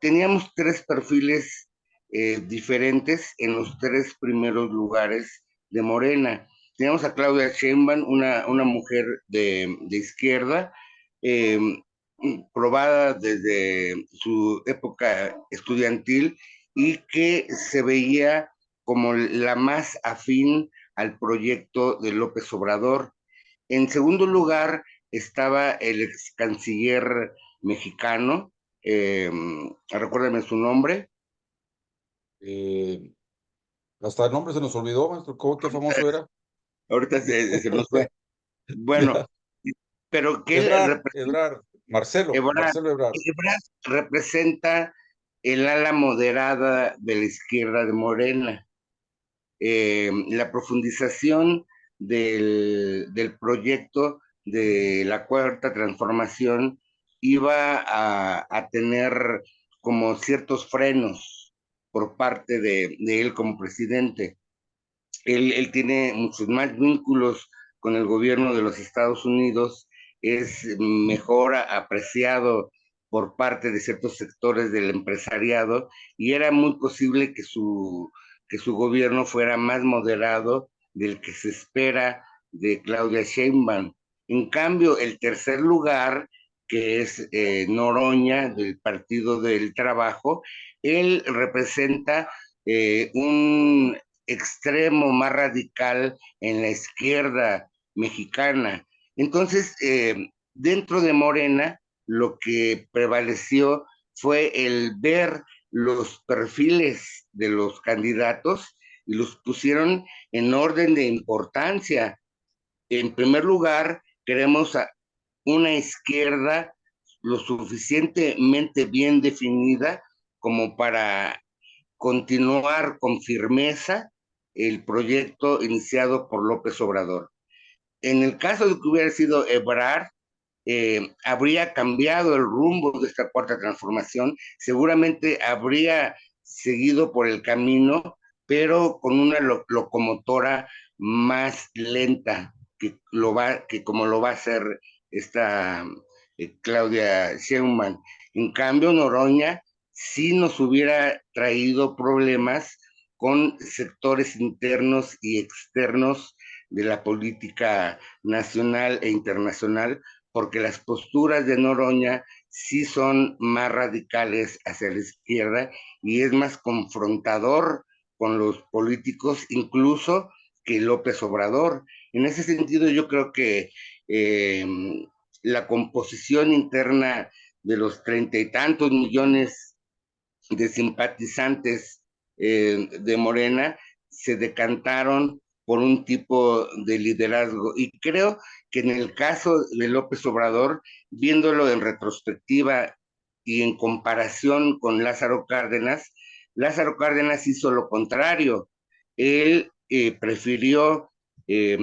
teníamos 3 perfiles diferentes en los 3 primeros lugares de Morena. Teníamos a Claudia Sheinbaum, una mujer de izquierda, eh, probada desde su época estudiantil y que se veía como la más afín al proyecto de López Obrador. En segundo lugar estaba el ex canciller mexicano, recuérdame su nombre. Eh, Hasta el nombre se nos olvidó, maestro. Qué famoso era? Ahorita se nos fue. Bueno, pero que él Ebrard, Ebrard, Marcelo Ebrard. Ebrard representa el ala moderada de la izquierda de Morena. La profundización del proyecto de la Cuarta Transformación iba a tener como ciertos frenos por parte de él como presidente. Él tiene muchos más vínculos con el gobierno de los Estados Unidos, es mejor apreciado por parte de ciertos sectores del empresariado y era muy posible que su gobierno fuera más moderado del que se espera de Claudia Sheinbaum. En cambio, el tercer lugar, que es Noroña, del Partido del Trabajo, él representa un extremo más radical en la izquierda mexicana. Entonces, dentro de Morena, lo que prevaleció fue el ver los perfiles de los candidatos y los pusieron en orden de importancia. En primer lugar, queremos a una izquierda lo suficientemente bien definida como para continuar con firmeza el proyecto iniciado por López Obrador. En el caso de que hubiera sido Ebrard, habría cambiado el rumbo de esta cuarta transformación, seguramente habría seguido por el camino, pero con una locomotora más lenta que como lo va a hacer esta Claudia Sheinbaum. En cambio, Noroña sí nos hubiera traído problemas con sectores internos y externos de la política nacional e internacional, porque las posturas de Noroña sí son más radicales hacia la izquierda y es más confrontador con los políticos, incluso que López Obrador. En ese sentido, yo creo que la composición interna de los 30 y tantos millones de simpatizantes de Morena se decantaron por un tipo de liderazgo. Y creo que en el caso de López Obrador, viéndolo en retrospectiva y en comparación con Lázaro Cárdenas hizo lo contrario. Él prefirió que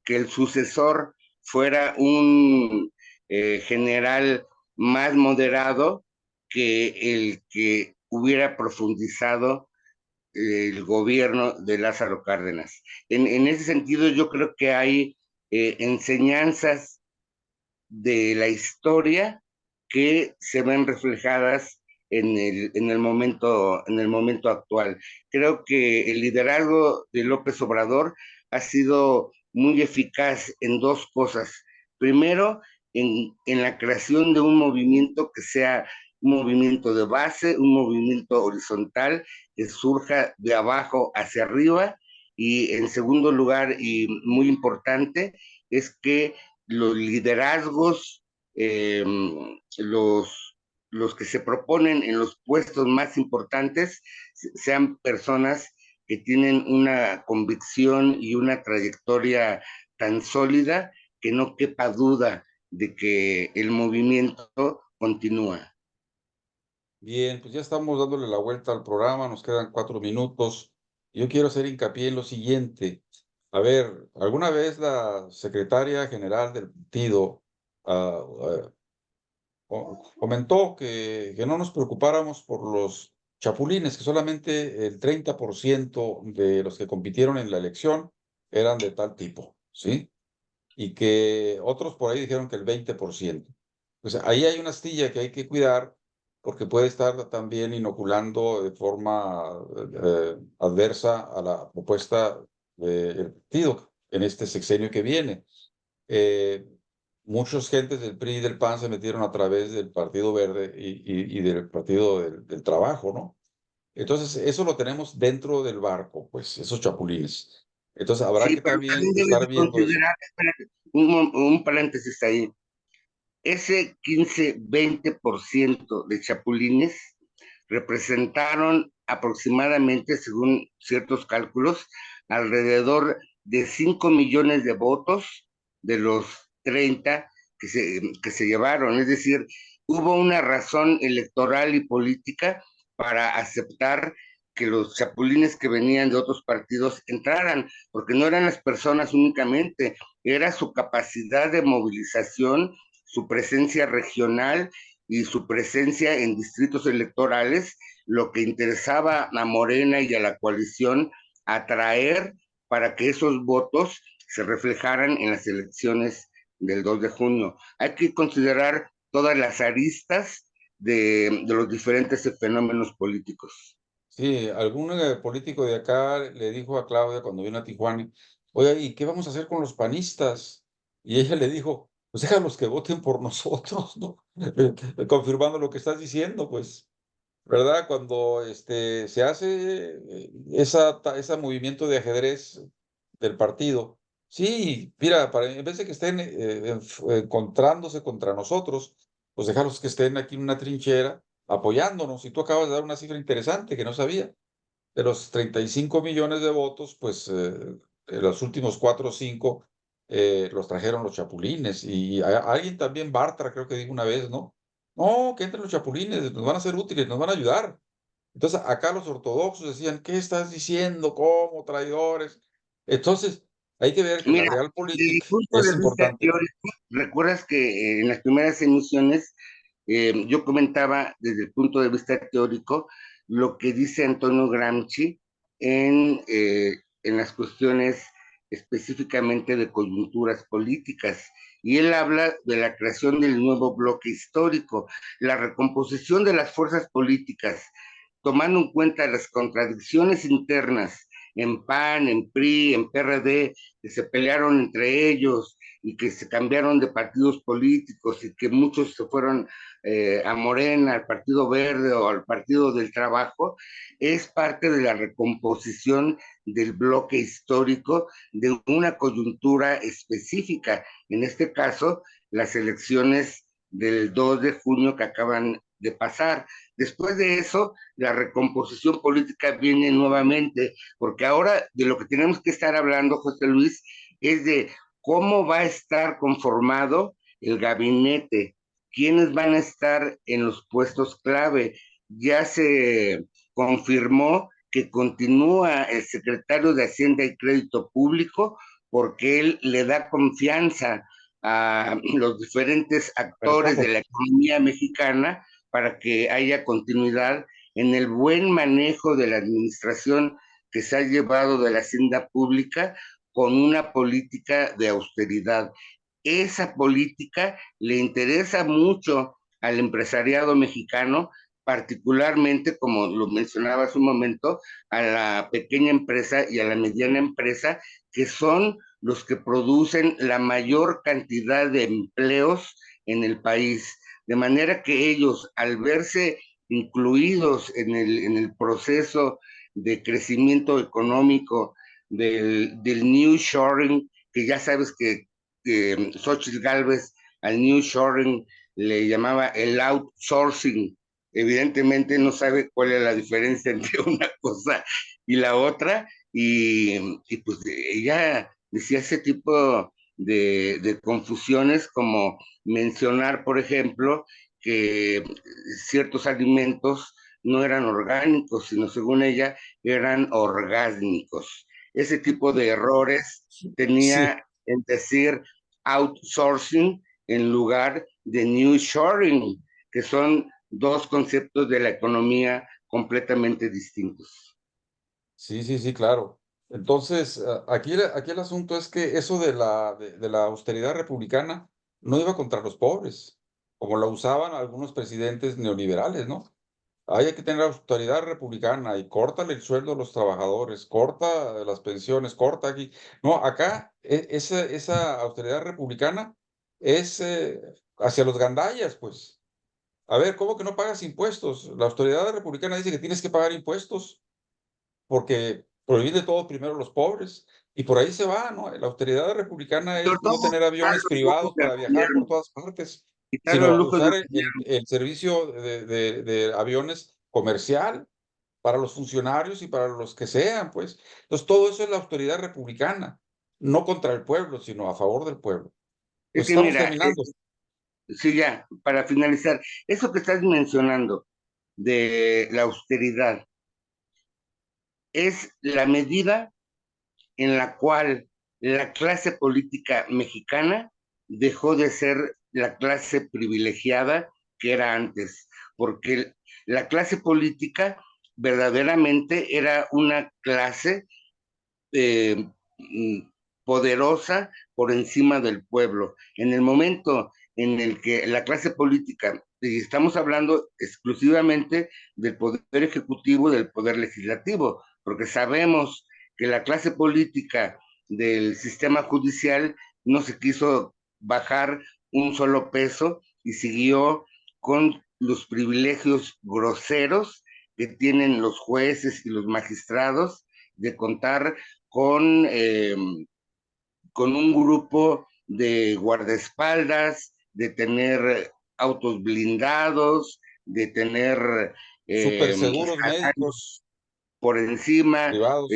el sucesor fuera un general más moderado que el que hubiera profundizado el gobierno de Lázaro Cárdenas. En ese sentido, yo creo que hay enseñanzas de la historia que se ven reflejadas en el momento actual. Creo que el liderazgo de López Obrador ha sido muy eficaz en dos cosas. Primero, en la creación de un movimiento que sea un movimiento de base, un movimiento horizontal que surja de abajo hacia arriba. Y en segundo lugar, y muy importante, es que los liderazgos, eh, los que se proponen en los puestos más importantes, sean personas que tienen una convicción y una trayectoria tan sólida que no quepa duda de que el movimiento continúa. Bien, pues ya estamos dándole la vuelta al programa, nos quedan 4 minutos. Yo quiero hacer hincapié en lo siguiente. A ver, alguna vez la secretaria general del partido comentó que no nos preocupáramos por los chapulines, que solamente el 30% de los que compitieron en la elección eran de tal tipo, ¿sí? Y que otros por ahí dijeron que el 20%. Pues ahí hay una astilla que hay que cuidar porque puede estar también inoculando de forma adversa a la propuesta del partido en este sexenio que viene. Eh, Muchos gentes del PRI y del PAN se metieron a través del Partido Verde y del Partido del Trabajo, ¿no? Entonces, eso lo tenemos dentro del barco, pues, esos chapulines. Entonces, habrá Sí, que pero también también debes estar de viendo eso. considerar, espérate, un paréntesis ahí. Ese 15-20% de chapulines representaron aproximadamente, según ciertos cálculos, alrededor de 5 millones de votos de los 30 que se llevaron. Es decir, hubo una razón electoral y política para aceptar que los chapulines que venían de otros partidos entraran, porque no eran las personas únicamente, era su capacidad de movilización, su presencia regional y su presencia en distritos electorales, lo que interesaba a Morena y a la coalición atraer para que esos votos se reflejaran en las elecciones del 2 de junio. Hay que considerar todas las aristas de los diferentes fenómenos políticos. Sí, algún político de acá le dijo a Claudia cuando vino a Tijuana, oye, ¿y qué vamos a hacer con los panistas? Y ella le dijo, pues déjalos que voten por nosotros, ¿no? Confirmando lo que estás diciendo, pues. ¿Verdad? Cuando se hace ese movimiento de ajedrez del partido. Sí, mira, en vez de que estén encontrándose contra nosotros, pues dejarlos que estén aquí en una trinchera apoyándonos. Y tú acabas de dar una cifra interesante que no sabía. De los 35 millones de votos, pues en los últimos 4 o 5 los trajeron los chapulines. Y alguien también, Bartra, creo que dijo una vez, ¿no? No, que entren los chapulines, nos van a ser útiles, nos van a ayudar. Entonces, acá los ortodoxos decían, ¿qué estás diciendo? ¿Cómo? Traidores. Entonces, hay que ver que la Mira, desde realpolitik el punto es de vista importante. teórico, recuerdas que en las primeras emisiones yo comentaba desde el punto de vista teórico lo que dice Antonio Gramsci en las cuestiones específicamente de coyunturas políticas. Y él habla de la creación del nuevo bloque histórico, la recomposición de las fuerzas políticas, tomando en cuenta las contradicciones internas en PAN, en PRI, en PRD, que se pelearon entre ellos y que se cambiaron de partidos políticos y que muchos se fueron a Morena, al Partido Verde o al Partido del Trabajo, es parte de la recomposición del bloque histórico de una coyuntura específica. En este caso, las elecciones del 2 de junio que acaban de pasar. Después de eso, la recomposición política viene nuevamente, porque ahora de lo que tenemos que estar hablando, José Luis, es de cómo va a estar conformado el gabinete, quiénes van a estar en los puestos clave. Ya se confirmó que continúa el secretario de Hacienda y Crédito Público porque él le da confianza a los diferentes Pero actores de todos. la economía mexicana para que haya continuidad en el buen manejo de la administración que se ha llevado de la hacienda pública con una política de austeridad. Esa política le interesa mucho al empresariado mexicano particularmente, como lo mencionaba hace un momento, a la pequeña empresa y a la mediana empresa, que son los que producen la mayor cantidad de empleos en el país. De manera que ellos, al verse incluidos en el proceso de crecimiento económico del nearshoring, que ya sabes que Xochitl Gálvez al nearshoring le llamaba el outsourcing. Evidentemente no sabe cuál es la diferencia entre una cosa y la otra, y pues ella decía ese tipo de confusiones, como mencionar, por ejemplo, que ciertos alimentos no eran orgánicos, sino según ella eran orgánicos. Ese tipo de errores Sí, tenía en decir outsourcing en lugar de nearshoring, que son dos conceptos de la economía completamente distintos. sí, claro. Entonces, aquí el asunto es que eso de la austeridad republicana no iba contra los pobres, como la usaban algunos presidentes neoliberales, ¿no? Hay que tener austeridad republicana y córtale el sueldo a los trabajadores, corta las pensiones, corta aquí. No, acá esa austeridad republicana es hacia los gandallas, pues. A ver, ¿cómo que no pagas impuestos? La austeridad republicana dice que tienes que pagar impuestos porque prohíbe todo primero a los pobres. Y por ahí se va, ¿no? La austeridad republicana Sobre es no todo, tener quitar aviones los lujos privados del para viajar por gobierno, todas partes, quitar los sino lujos del usar gobierno. el servicio de aviones comercial para los funcionarios y para los que sean, pues. Entonces, todo eso es la austeridad republicana, no contra el pueblo, sino a favor del pueblo. Es Pues que estamos mira, terminando. sí, ya, para finalizar, eso que estás mencionando de la austeridad es la medida en la cual la clase política mexicana dejó de ser la clase privilegiada que era antes, porque la clase política verdaderamente era una clase eh, poderosa por encima del pueblo. En el momento en el que la clase política, y estamos hablando exclusivamente del poder ejecutivo y del poder legislativo, porque sabemos que la clase política del sistema judicial no se quiso bajar un solo peso y siguió con los privilegios groseros que tienen los jueces y los magistrados de contar con, eh, con un grupo de guardaespaldas, de tener autos blindados, de tener Súper seguros salarios médicos por encima, privados.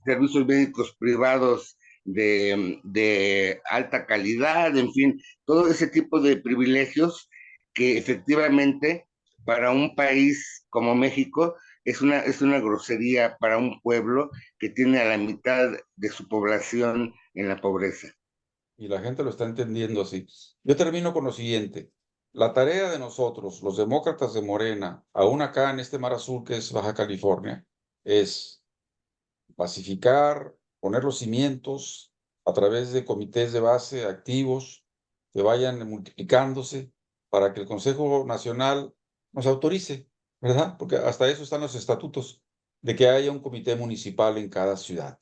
servicios médicos privados de alta calidad, en fin, todo ese tipo de privilegios que efectivamente para un país como México es una grosería para un pueblo que tiene a la mitad de su población en la pobreza. Y la gente lo está entendiendo así. Yo termino con lo siguiente. La tarea de nosotros, los demócratas de Morena, aún acá en este mar azul que es Baja California, es pacificar, poner los cimientos a través de comités de base activos que vayan multiplicándose para que el Consejo Nacional nos autorice, ¿verdad? Porque hasta eso están los estatutos, de que haya un comité municipal en cada ciudad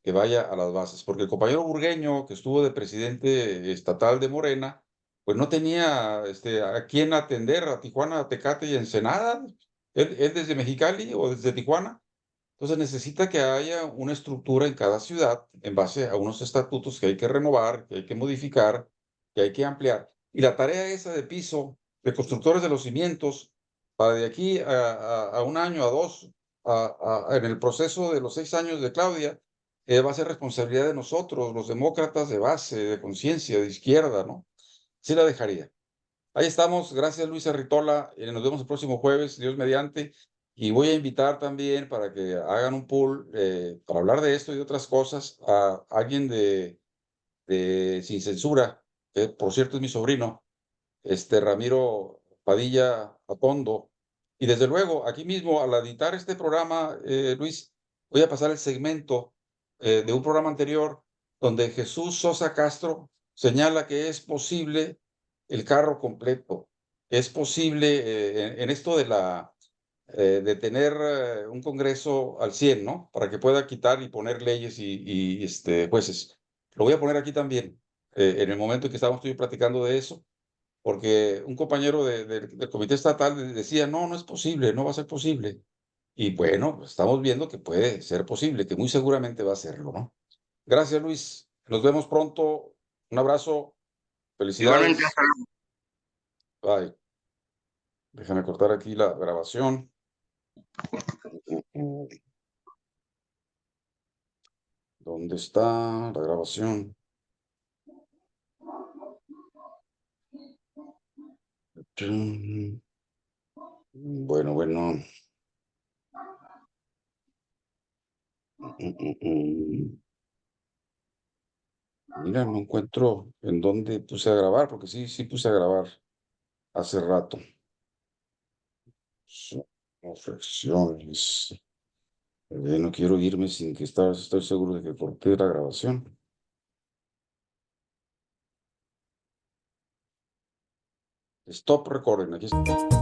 que vaya a las bases, porque el compañero Burgueño, que estuvo de presidente estatal de Morena, pues no tenía a quién atender a Tijuana, Tecate y Ensenada, él desde Mexicali o desde Tijuana. Entonces necesita que haya una estructura en cada ciudad en base a unos estatutos que hay que renovar, que hay que modificar, que hay que ampliar. Y la tarea esa de piso, de constructores de los cimientos, para de aquí a un año, a dos, en el proceso de los 6 años de Claudia, va a ser responsabilidad de nosotros, los demócratas de base, de conciencia, de izquierda, ¿no? Sí la dejaría. Ahí estamos. Gracias, Luisa Ritola. Nos vemos el próximo jueves, Dios mediante. Y voy a invitar también para que hagan un pool para hablar de esto y de otras cosas a alguien de Sin Censura, que por cierto es mi sobrino, Ramiro Padilla Atondo. Y desde luego, aquí mismo, al editar este programa, Luis, voy a pasar el segmento de un programa anterior donde Jesús Sosa Castro señala que es posible el carro completo, es posible en esto de tener un Congreso al 100, ¿no? Para que pueda quitar y poner leyes y jueces. Lo voy a poner aquí también, en el momento en que estábamos platicando de eso, porque un compañero del Comité Estatal decía, no, no es posible, no va a ser posible. Y bueno, pues estamos viendo que puede ser posible, que muy seguramente va a serlo, ¿no? Gracias, Luis. Nos vemos pronto. Un abrazo. Igualmente, Felicidades. Bye. Déjame cortar aquí la grabación. ¿Dónde está la grabación? Bueno, bueno. Mira, no encuentro en dónde puse a grabar, porque sí puse a grabar hace rato. Reflexiones. No quiero irme sin que estoy seguro de que corté la grabación. Stop recording. Aquí está.